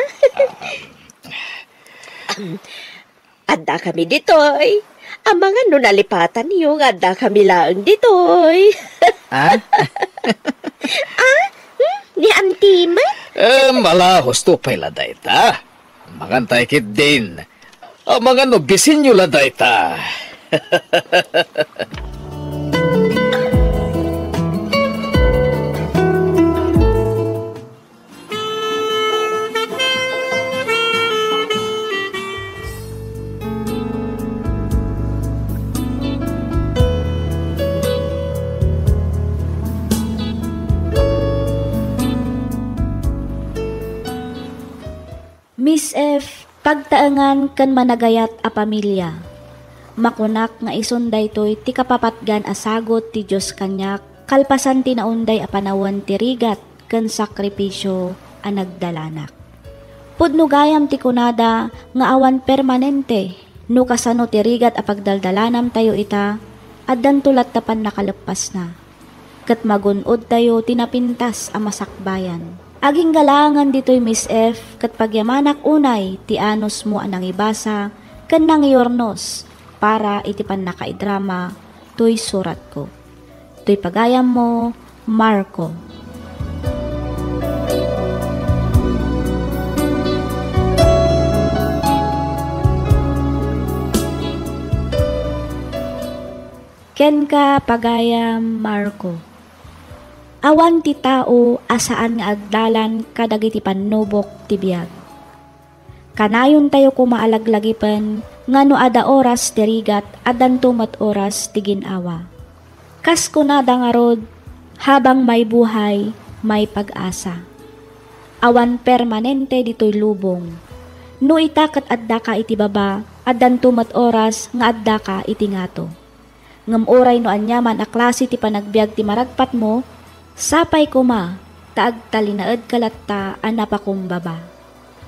Adda kami ditoy. Ang mga nunalipatan niyo, adda kami lang ditoy. ni Auntie man? Malahos to pa'y laday ta. Magantay kit din. Mga nobisin nyo laday ta. Miss F, pagtaangan kan managayat a pamilya. Makunak nga isunday to'y ti kapapatgan asagot ti Diyos kanyak, kalpasan ti naunday a panawan ti rigat kan sakripisyo a nagdalanak. Pudno gayam ti kunada nga awan permanente, no kasano ti rigat a pagdaldalanam tayo ita, addan tulat tapan nakalepas na. Kat magunod tayo tinapintas a masakbayan. Aging galangan dito'y Miss F, kat pagyamanak unay, ti anos mo anang ibasa, kan nang iornos, para iti pan nakaidrama, to'y surat ko. To'y pagayam mo, Marco. Ken ka pagayam, Marco. Awan ti tao asaan nga agdalan kadagiti pannubok ti biag. Kanayon tayo kumaalaglagipan ngano ada oras ti rigat adan tumat oras ti ginawa. Kas kunada nga rod habang may buhay may pag-asa. Awan permanente dito'y lubong. No itakat adda ka iti baba adan tumat oras nga adda ka iti ngato. Ngam oray no anyaman a klase ti panagbiag ti maragpat mo, sapay kuma, taag talinaed kalatta anapakumbaba.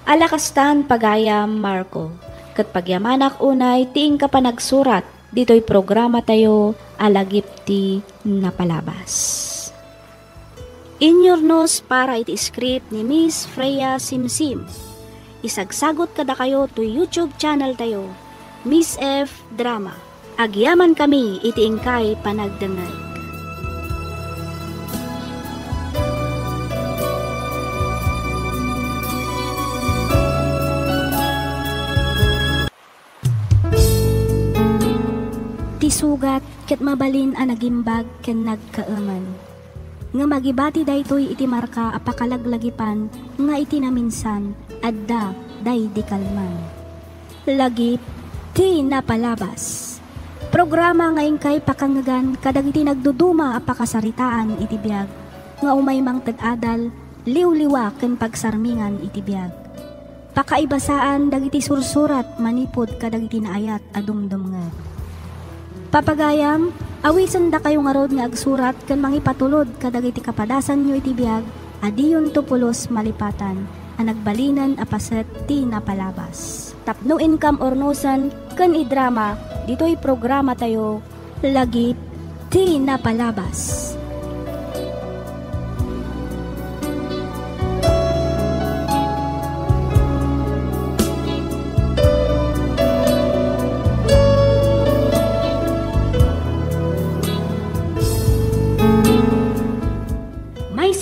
Alakastan pagayam, Marco, kat pagyamanak unay tiing ka pa nagsurat, dito'y programa tayo alagip ti napalabas. Inyornos para iti script ni Miss Freya Simsim. Isagsagot kada kayo to YouTube channel tayo, Miss F Drama. Agyaman kami iti ingkay panagdengeg. Sugat ket mabalin a nagimbag ken nagkaeman. Nga magibati daytoy iti marka apakalaglagipan nga iti naminsan adda day di kalman. Lagip ti napalabas. Programa nga ingkay pakangagan kadagiti nagduduma apakasaritaan iti biag nga umay mang tad-adal liwliwa ken pagsarmingan iti biag. Pakaibasaan dagiti sursurat manipod kadagiti naayat adumdumngeg. Papagayam, awisan da kayo nga rod nga agsurat kan mangipatulod kadagiti kapadasan nyo iti biag, adiyon tupulos malipatan, ang nagbalinan apaset ti napalabas. Tapno income ornosan kan idrama, dito'y programa tayo, lagip ti napalabas.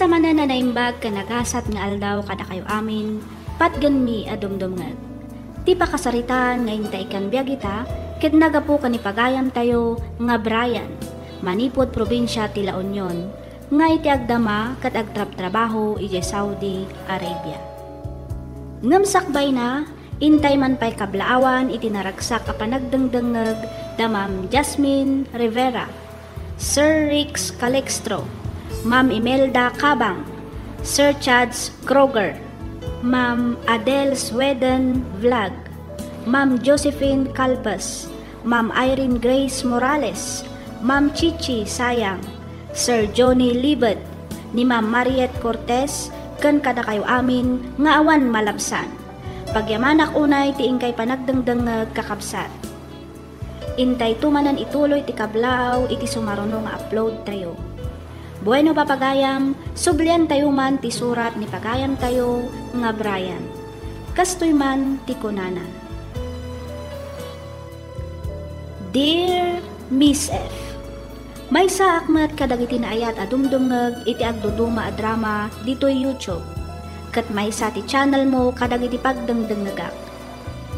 Sa manana na imbag ka nagasat nga aldaw kada kayo amin, patgan mi adumdumngag. Ti pakasaritaan nga intay kan biyagita, ket nagapo ka ni pagayam tayo nga Brian, manipod probinsya ti La Union, nga iti agdama kat agtrab-trabaho iti Saudi Arabia. Ngam sakbay na, intay man pa'y kablaawan iti naragsak a panagdengdengeg da Ma'am Jasmine Rivera, Sir Rix Calextro, Ma'am Imelda Cabang, Sir Chads Kroger, Ma'am Adele Sweden Vlog, Ma'am Josephine Calpas, Ma'am Irene Grace Morales, Ma'am Chichi Sayang, Sir Johnny Libet, ni Ma'am Mariette Cortez, ken kada kayo amin nga awan malabsan. Pagyamanak unay tiing kay panagdengdengeg kakabsat. Intay tumanan ituloy ti kablaw iti sumaruno nga upload tayo. Bueno papagayam, sublian tayo man ti surat ni pagayam tayo nga Brian. Kastoy man ti kunana. Dear Miss F, May sa akmat kadagiti naayat a dumdumngeg iti agduduma a drama ditoy YouTube. Ket may sa ti channel mo kadagiti pagdengdengegak.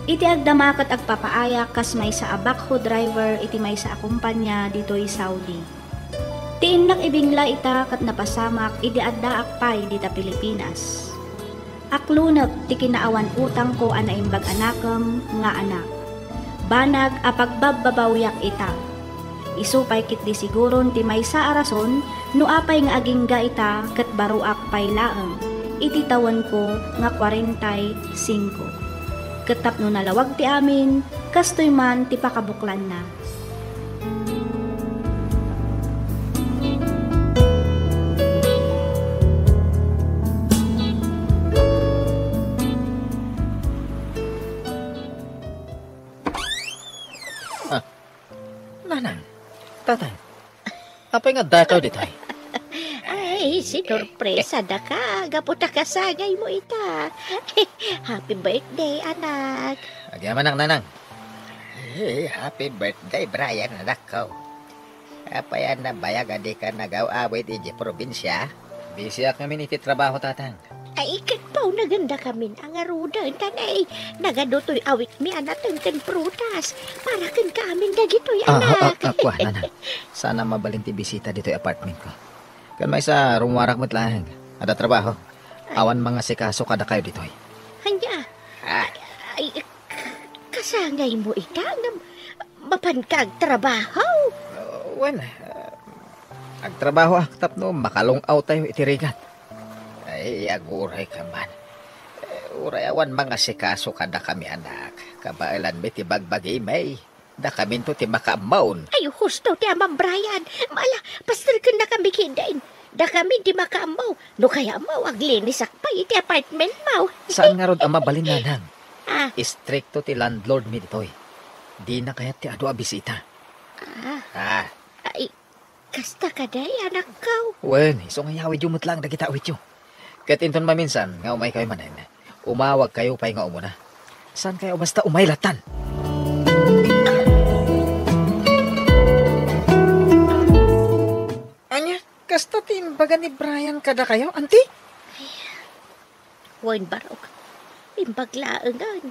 Iti agdama ket agpapaayak kas may sa abakho driver iti may sa akumpanya ditoy Saudi. Ti innak ibingla ita ket napasamak iti adda akpay dita Pilipinas. Akluneg ti kinaawan utang ko ana imbag anakem nga anak. Banag a pagbabbabawiak ita. Isupay kit di siguron ti maysa a rason no apay nga agingga ita ket baruak pay laeng. Iti tawen ko nga 45. Ket tapno nalawag ti amin kastoy man ti pakabuklan na. Nanang, tatang, apay nga dakaw ditay? Ay, sinurpresa da ka. Gaputa kasagay mo ita. Happy birthday, anak. Agyaman ang nanang. Hey, happy birthday, Brian, anak ko. Apayan na bayag adi ka nagaw-awit iji probinsya. Bisya kami iti trabaho, tatang. Ay, ikatpaw na ganda kami ang arudan. Tanay, nagadutoy awit mi anatang prutas. Para kan kaamin dagitoy, anak. Ako, nanang. Sana mabalin ti bisita dito'y apartment ko. Kan may sa rumuwarak mo't lang. Ada trabaho. Awan mga sikaso kada kayo dito'y. Hanya, ay, kasangay mo ita na mapankag trabaho. Agtrabaho aktap no, makalungaw tayo itirigat. Ay, aguray ka man. Uray awan mga sikaso kada kami anak. Kabailan may tibagbagi may. Da kami to ti makaamaon. Ay, husto ti Amang Brian. Mala, pastor ka na kami kindain. Da kami di makaamaw. No kaya mo, aglinis akpay iti apartment mo. Saan nga rod ang mabalin nanang? Ah. Istrikto ti landlord mi ditoy. Di na kaya ti ado a bisita. Ay, kasta ka day, anak ko. So ngayawid yung mutlang dagita awit yung. Kat inton maminsan, nga umay kayo manen. Umawag kayo pa'y nga umuna. Saan kayo basta umaylatan? Anya, kasta timbaga ni Brian kada kayo, auntie? Wan barok. Imbaglaangan.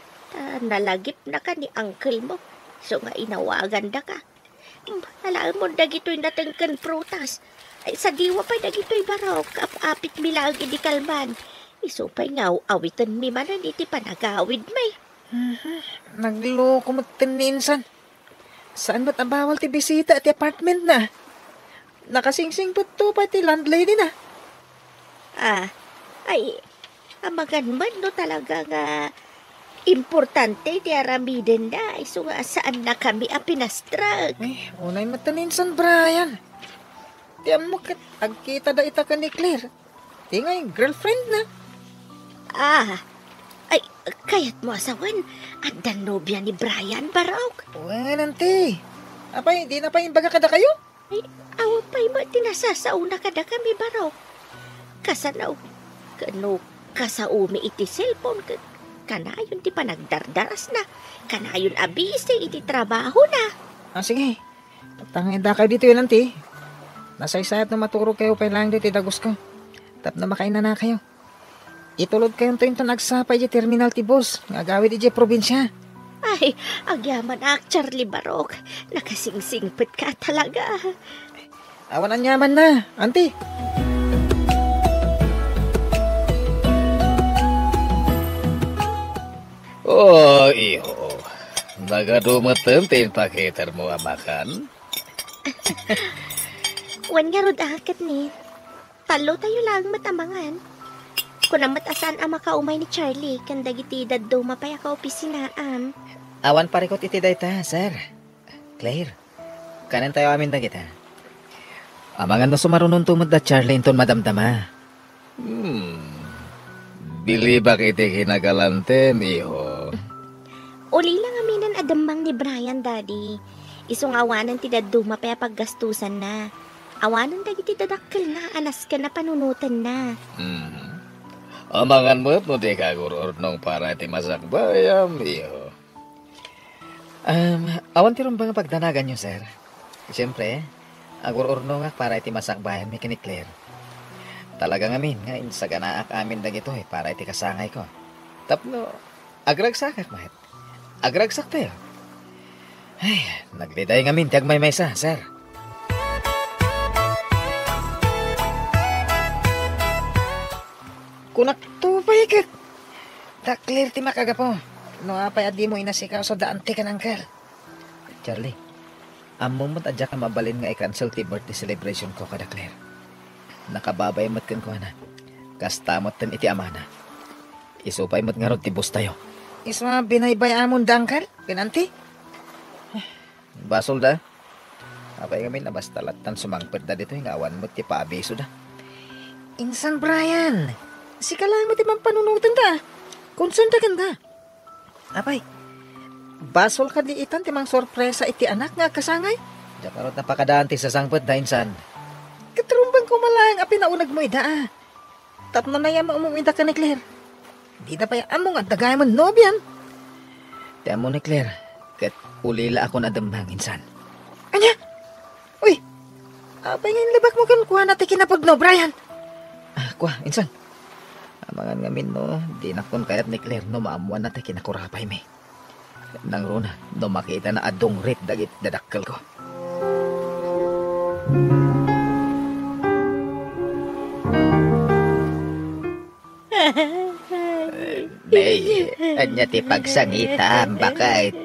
Nalagip na ka ni uncle mo. So nga inawagan da ka. Alaan mo dagito'y natangkan prutas. Ay, sa diwa pa dagito'y barok. Apit milag di kalman. Isupay nga awitan mi manan iti panagawid may. Nagloko mo tininsan. Saan ba't ang bawal ti bisita at apartment na? Nakasingsing ba't to pa ti landlady na? Ay, amagan man no talaga nga importante ti aramiden na. So nga saan na kami pinastrag. Ay, unay mataninsan, Brian. Di mo agkita da ita ka ni Claire. Di nga yung girlfriend na. Ay, kaya't mo asawan. At nobya ni Brian Barok. Well, auntie. Apay, di na pa yung baga kada kayo? Ay, awa pa'y mo tinasasauna kada kami Barok. Kasanaw, kano kasaumi iti cellphone, kanayon ti panagdardaras na, kanayon abisi iti trabaho na. Sige. Tangida kayo dito yun, auntie. Nasaysayat na maturog kayo pa lang dito, dagos ko. Tap na makain na kayo. Itulod kayong to yung nagsapay di terminal ti boss. Ngagawid di probinsya. Ay, agyaman Charlie Barok. Nakasingsingpit ka talaga. Awan ang yaman na, auntie. Oh, iho. Nagadumatan tin pakitar mo amakan. Wan nga rod akat ni. Talo tayo lang matamangan. Kung matasan ang makaumay ni Charlie, kanda giti daddo mapaya ka opisinaan. Awan parikot iti dayta, sir. Claire, kanan tayo amin da kita. Amangan no sumarunong tumod da Charlie inton madamdama. Bilibak iti kinagalanten, iho. Uli lang aminan adamang ni Brian, daddy. Isong awanan ti daddo mapaya paggastusan na. Awanan dagiti dadakkel na, anas ka na panunutan na. Amangan mo no di kaguror nung para ti masakbayam, iho. Awan ti rin ba nga pagdanagan nyo, sir? Siyempre, Agur-urno nga para iti masakbayan mi kini Claire. Talaga ngamin nga insa ganaak amin dagito para iti kasangay ko. Tapno agragsakak mahit. Agragsak tayo. Ay, nagliday ngamin tiag may maysa, sir. Kunak tupay ka. Da clear ti makagapo. No apay adi mo inasikaw sa daan ti kanangkal. Charlie, amo mo't adya ka mabalin nga i-cancel ti birthday celebration ko kada Claire. Nakababay mo't kan ko na. Kastamot ten iti amana. Isupay mo't nga ron ti bus tayo. Isma binaybay amon dangkal, pinanti. Basol da. Apay kami na basta latan sumangpert da dito yung awan mo't ti paabiso da. Insan Brian, si lang mo ti mampanunutan da. Konsuntagan ka. Apay, basol ka di itan ti mang sorpresa iti anak nga kasangay. Diya karot napakadaan ti sasangpet da insan. Katrumbang ko malang api naunag mo ida. Tapno na yan maumumida ka ni Claire. Di na pa yan mo nga dagay mo nobyan. Tiyan mo ni Claire, kat ulila ako na dambang insan. Anya? Uy, apay ngayon libak mo kan kuha natin kinapag no, Brian. Kuha, insan. Amangan ngamin no, di na kon kayat ni Claire no maamuan natin kinakurapay me. Nang runa, no makita na adong rit dagit dadakkel ko. Nay, anya ti pagsangita, bakit?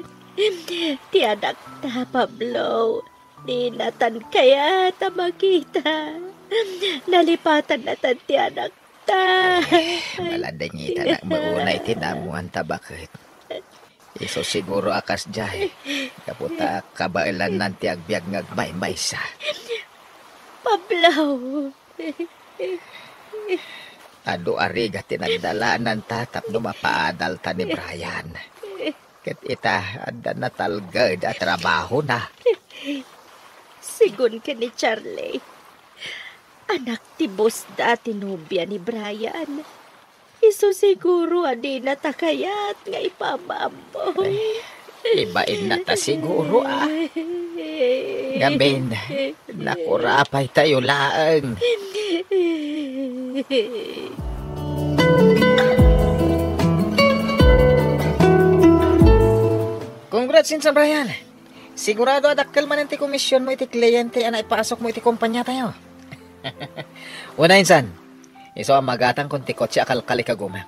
Ti anak ta, Pablo. Di natan kaya ta makita. Nalipatan natan ti anak ta. Maladangita na mauna itinamuan ta, bakit? Iso siguro akas jay. Kaputa kabailan nanti agbyag ngagmay-may sa. Pablo. Ado ariga tinagdala ng tatap no mapaadal ta ni Brian. Kat ita anda natalgad at trabaho na. Sigun ka ni Charlie. Anak ti boss dati nobya ni Brian. Iso siguro adi na takayat nga ipamamo. Ibain na ta siguro Gabin, nakurapay tayo laang. Congrats Insan Brian. Sigurado adakkel man iti komisyon mo iti kliyente ana ipasok mo iti kumpanya tayo. Una Insan, iso ang magatang kung ti kotse akal kalikaguma.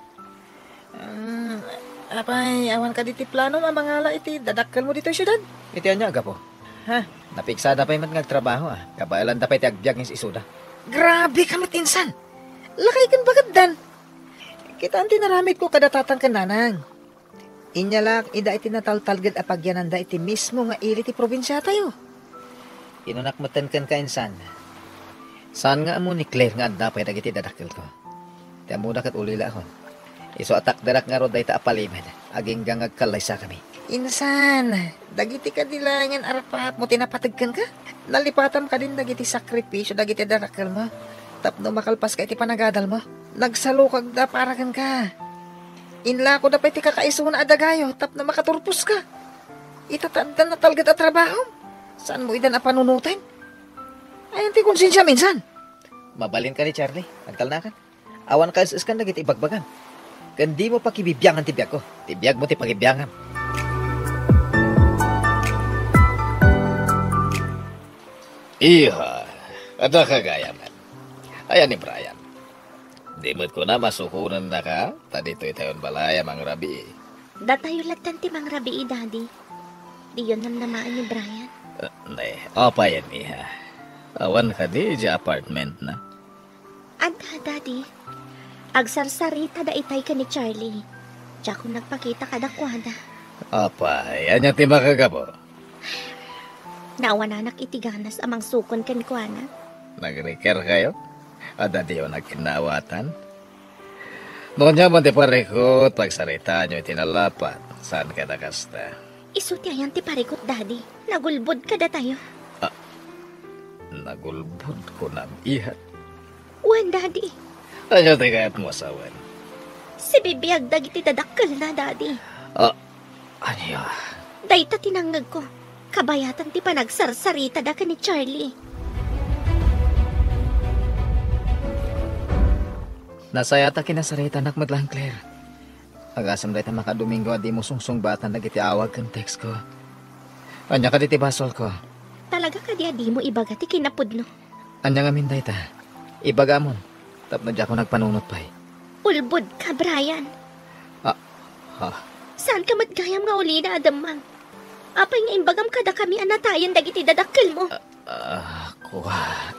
Apay, awan ka diti plano mamangala iti dadakkel mo dito syudad. Iti anya aga po. Ha? Napiksada pa yung ngagtrabaho Kabayalan ta pa iti agbyag ng isuda. Grabe kamit Insan. Lakay kan bagaddan. Kita ang tinaramid ko kadatatang kananang. Inyalak, ida iti nataltalgad apagyananda iti mismo nga ili ti probinsya tayo. Inunakmatan kan ka Insan. Saan nga mo ni Claire nga anda pa dagiti dadakil ko. Tiyan mo kat ulila ako. Iso atak darak nga ro day ta apaliman. Aging gangag kalay sa kami. Insan, dagiti ka dilangan arapat mo tinapatagkan ka. Nalipatam ka din dagiti sakripisyo dagiti darakil mo. Tapno makalpas ka iti panagadal mo. Nagsalukag da parakan ka. Inla ko dapat iti kakaiso na adagayo tapno makaturpos ka. Itatanda na talgad at trabaho. Saan mo idan apanunutin? Ayan ti konsensya minsan. Mabalin ka ni Charlie. Nagtalnakan. Awan ka iskan dagiti ibagbagan. Kandi mo pa kibibyangan ti biyag ko. Ti biyag mo ti pagibyangan. Iha, ada kagayaman. Ayan ni Brian. Di mo't ko na masukunan na ka. Tadito itayon balaya, Mang Rabi. Datayo lagtan ti Mang Rabi, Daddy. Di yun namaan ni Brian. Nay, apa yan iha. Awan ka di apartment na. Ada, Daddy. Agsarsarita da itay ka ni Charlie. Diya ko nagpakita ka dakwada. Apa, yan yung timakagabo. Naawananak itiganas amang sukon ka ni Kuana. Nag-reker kayo? Ada di yung nagkinawatan? Noon niya mo ti parikot, pagsarita nyo itinalapat. Saan ka nakasta? Isuti ayan ti parikot, Daddy. Nagulbod ka da tayo. Nagulbod ko na ihat. Wan, Daddy. Ano tayo kaya't mo asawan? Si bibiyag dagiti dadakkel na, Daddy. Ano yun? Dayta tinanggag ko. Kabayatan ti panagsarsarita da ka ni Charlie. Nasaya ta kinasarita anak madlang Claire. Agasam dahi ta makadomingo di mo sungsung bata nagiti awag kan text ko. Anya ka diti basol ko. Talaga ka di mo ibagati kinapudno. Anya nga minday ta. Ibagamon. Tapno di ako nagpanunot pa eh. Ulbod ka, Brian. Ha? Saan ka matgayam nga uli na adamang? Apay nga imbagam kada kami anatayan dagiti dadakkel mo. Kuha,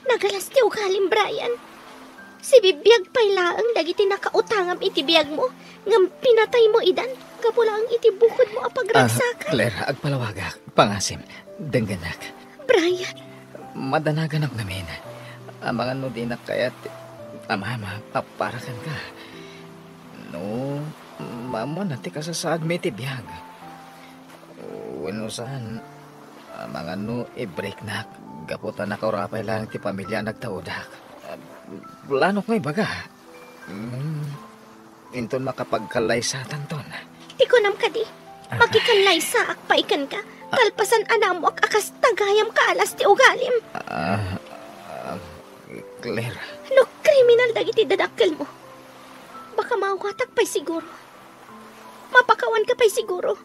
Nagalas ti ugalim, Brian. Si bibiyag pay laang dagiti nakautangam iti biyag mo. Ngam pinatay mo idan. Kapulang iti bukod mo apagragsakan. Claire, agpalawagak. Pangasim. Dengganak. Brian. Madanagan ako namin. Mga no di na kaya't amama, paparakan ka. No, mamo na ti kasasaad may tibiyag. Wano saan, mga no i-break na, gaputan na kaurapay lang ti pamilya nagtaudak. Lanok nga ibaga. Inton makapagkalay sa tanton. Di ko nam ka di. Makikanlay sa akpaikan ka. Kalpasan anamo akas tagayam ka alas ti ugalim. Claire. No, kriminal dagiti dadakkel mo. Baka mawatak pa'y siguro. Mapakawan ka pa'y siguro.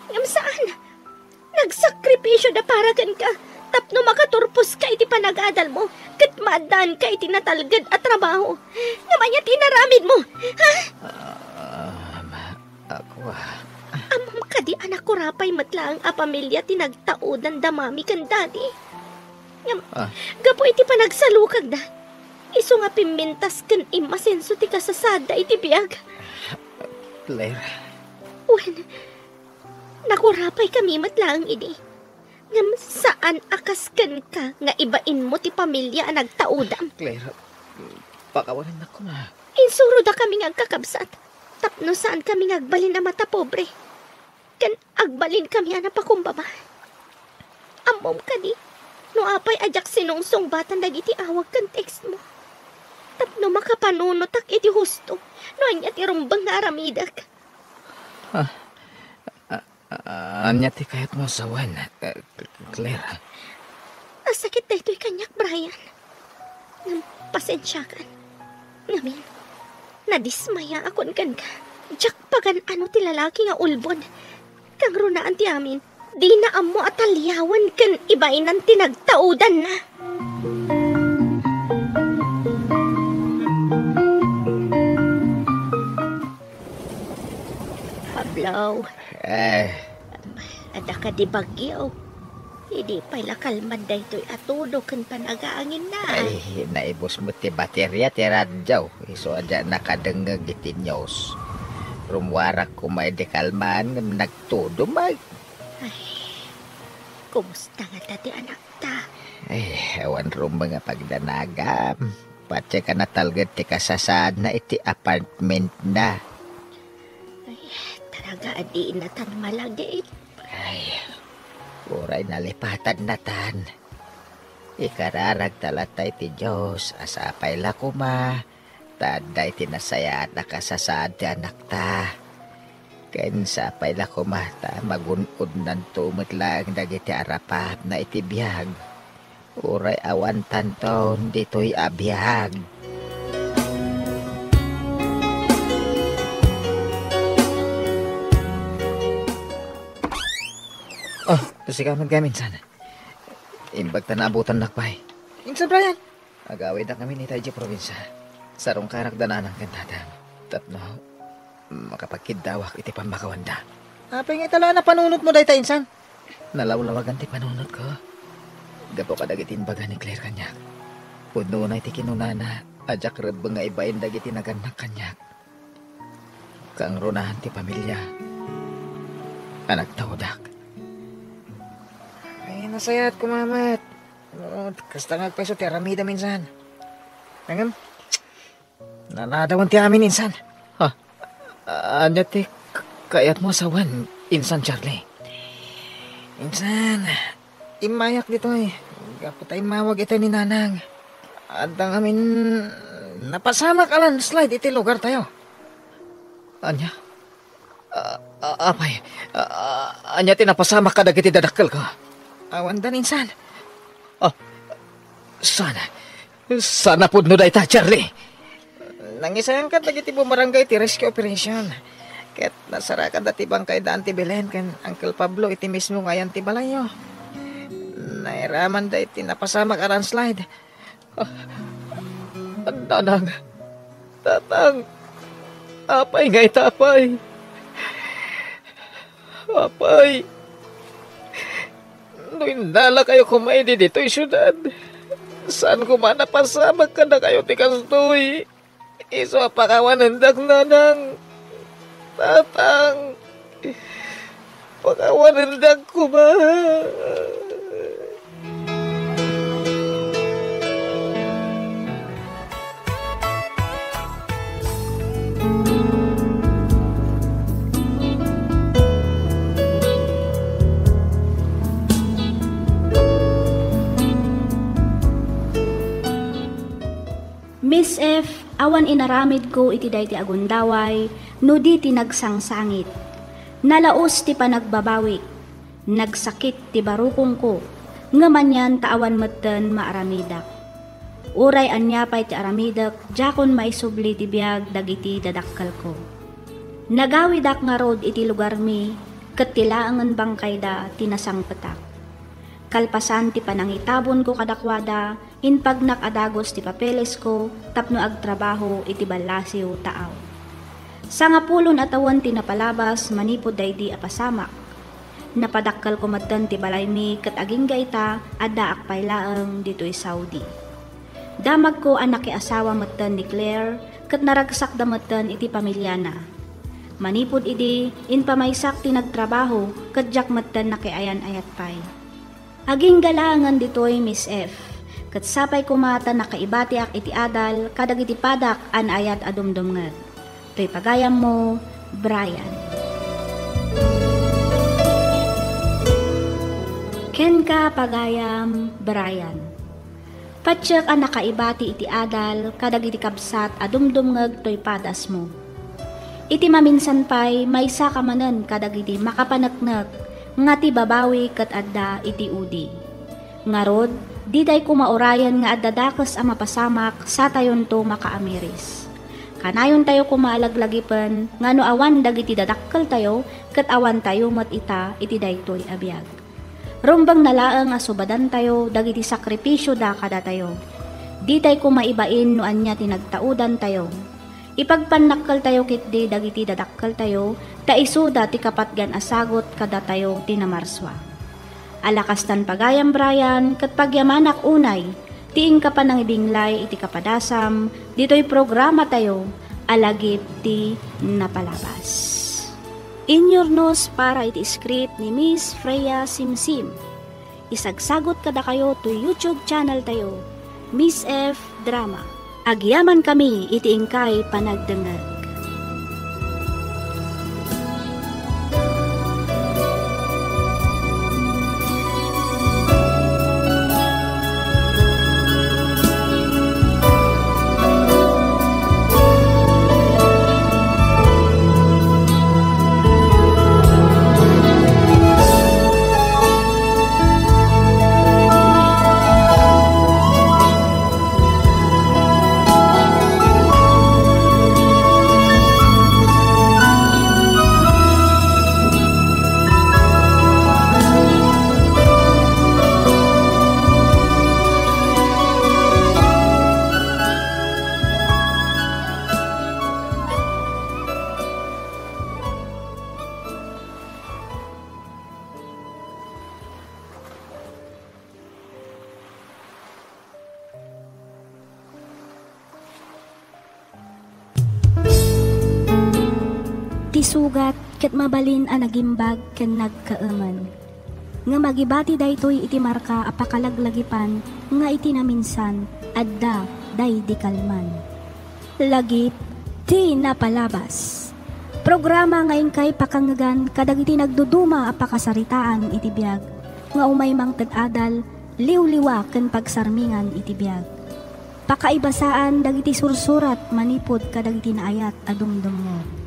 Ngam saan? Nagsakripisyo na paragan ka. Tapno makaturpos ka iti panagadal mo. Kat maadaan ka iti natalgad at trabaho. Namanya tinaramid mo. Ha? Ako Amam ka di anak ko rapay matlaang a pamilya tinagtaudan damami kan daddy. Gapo iti panagsalukag da. Iso nga pimintas kan imasenso ti kasasada iti biyag. Claire. Wen, nakurapay kami matlaang ini. Ngam saan akaskan ka nga ibain mo ti pamilya ang nagtaudam. Claire, pakawalan ako na. Insuro da kami nga kakabsat. Tapno saan kami ngagbalin na mata pobre. Kan agbalin kami ana pakumbaba. Amom ka di. No apay ajak sinungsong batan dagiti awag kan text mo. Tapno makapanunotak iti husto. No anya ti rumbang nga aramidak. Anya ti kayat mo sawan, Claire. Sakit na ito'y kanyak, Brian. Pasensya kan. Ngamin, nadismaya akon kan ka. Jak pagan ano ti lalaki nga ulbon. Kang runaan ti amin, di na amo at aliyawan kan ibainan tinagtaudan na. Pablaw. Ada ka di bagyo. Hindi pala kalman da ito'y atudo kan panagaangin na. Ay, naibos mo ti baterya ti radyaw. Iso adya nakadengag iti news. Rumwarak ko may dekalman ng nagtudo mag. Ay, kumusta nga dati anak ta? Ay, ewan rum mga pagdanagam. Patse ka natalgad ti kasasad na iti apartment na. Ay, talaga adi na tan malagi. Ay, uray nalipatan na tan. Ikararag talatay ti Diyos, asapay lakuma. Taday tinasaya at nakasasad ti anak ta. Kain sapay lakuma ta magunod ng tumot lang dagiti arapap na itibiyag. Uray awan tanton dito'y abiyag. Oh, kasi ka magamin sana. Imbag ta naabutan nakpay. Insa, Brian? Agawid na kami ni tayo di probinsya. Sarong karakdanan ng kantadang. Tatno, makapagkidawak iti pamakawanda. Apay nga tala na panunot mo dahi ta, insan. Nalawlawagan ti panunot ko. Gapo ka dagitin baga ni Claire kanyak. Puno na iti kinunana, adyak reb nga ibain dagiti naganak kanyak. Kang runahan ti pamilya. Anak taudak. Ay, nasayat ko, mamat. Kasta ngagpeso ti aramida minsan. Nangam, nanadawan ti amin insan. Anya ti kayat mo asawan, insan Charlie. Insan, imayak dito eh. Kapatay mawag ito ni Nanang. At ang amin, napasama ka lang slide iti lugar tayo. Anya? Apay, anya ti napasama ka dagiti dadakkel ko. Awan dan insan. Sana pudno da ita, Charlie. nangisayan ka dagiti bumarangay ti rescue operation. Ket nasarakan dati bangkay da Auntie Belen ken Uncle Pablo iti mismo ngayan ti balayo. Nairaman da iti napasamak aran slide. Andanang, tatang, apay nga itapay. Apay, nuindala kayo kumain dito yung syudad. Saan ko man napasamak ka na kayo ti kastoy? Iso pakawanandag nanang, tatang, pakawanandag ko ba? Miss F, awan inaramid ko iti day ti agundaway, no di ti nagsangsangit. Nalaos ti panagbabawi, nagsakit ti barukong ko, ngamanyan taawan meten maaramidak. Uray anyapay ti aramidak, jakon maisubli ti biag dagiti dadakkal ko. Nagawidak nga rod iti lugar mi, ket tilaangan bangkay da tinasang petak. Kalpasan ti panangitabon ko kadakwada, inpagnak adagos ti papeles ko, tapno agtrabaho iti balasiw taaw. Sa nga pulon atawan ti napalabas, manipod daydi apasamak. Napadakkal ko matan ti balay mi, kat aging gaita, adda akpay laeng dito'y Saudi. Damag ko anak asawa matan ni Claire, kat naragsak da matan iti pamilyana. Manipod idi, inpamaysak ti nagtrabaho, kat jak matan nakiayan ayat pay. Aging galangan dito'y Miss F. Kat sapay kumata nakaibatiak iti adal, kadag iti padak an ayat adumdumngag. To'y pagayam mo, Brian. Ken ka pagayam, Brian. Patsyak an nakaibati iti adal, kadag iti kabsat adumdumngag to'y padas mo. Iti maminsan pay, may sakamanan kadag iti makapanaknak, nga ti babawi kat adda iti udi. Ngarod, di day kumaurayan nga addadakas ang mapasamak sa tayon to makaamiris. Kanayon tayo kumaalaglagipan, nga no awan dagiti dadakkel tayo, kat awan tayo mat ita iti daytoy abiyag. Rumbang nalaang asubadan tayo, dagiti sakripisyo da kada tayo. Di tay kumaibain no anya tinagtaudan tayo. Ipagpanakkel tayo kitdi dagiti dadakkel tayo, taisuda ti kapatgan asagot kada tayo tinamarswa. Alakastan pagayam Brian, kat pagyamanak unay, tiing ka pa nang ibinglay iti kapadasam, dito'y programa tayo, alagip ti napalabas. Inyornos para iti script ni Miss Freya Simsim. Isagsagot kada kayo to YouTube channel tayo, Miss F Drama. Agyaman kami iti ingkay panagdengeg. Sugat ket mabalin a nagimbag ken nagkaaman. Nga magibati daytoy iti marka apakalaglagipan nga iti naminsan adda day di kalman. Lagip ti napalabas. Programa ngayon kay pakangagan kadag iti nagduduma apakasaritaan iti biag nga umay mang tadadal liwliwa ken pagsarmingan iti biag. Pakaibasaan dagiti sursurat manipod kadag iti naayat adumdumngeg.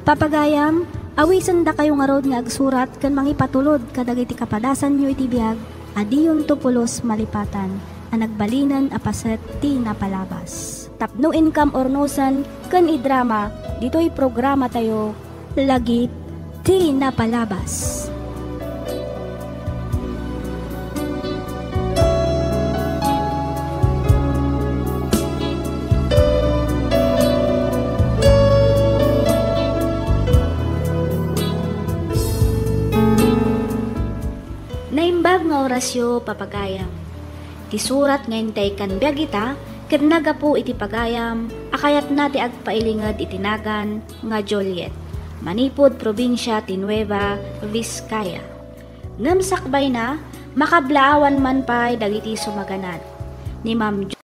Papagayam, awisan da kayo nga rod nga agsurat kan mangipatulod kadag iti kapadasan nyo iti biag, adiyon to pulos malipatan, ang nagbalinan apaset ti napalabas. tapno income ornusan ken idrama dito'y programa tayo lagip ti napalabas. Naimbag nga orasyo papagayam. Ti surat nga intay kan biagita, ket nagapu iti pagayam, akayat na ti agpailingad itinagan nga Joliet, manipod probinsya ti Nueva Vizcaya. Ngem sakbay na, makablaawan man pa'y dagiti sumaganad. Ni Ma'am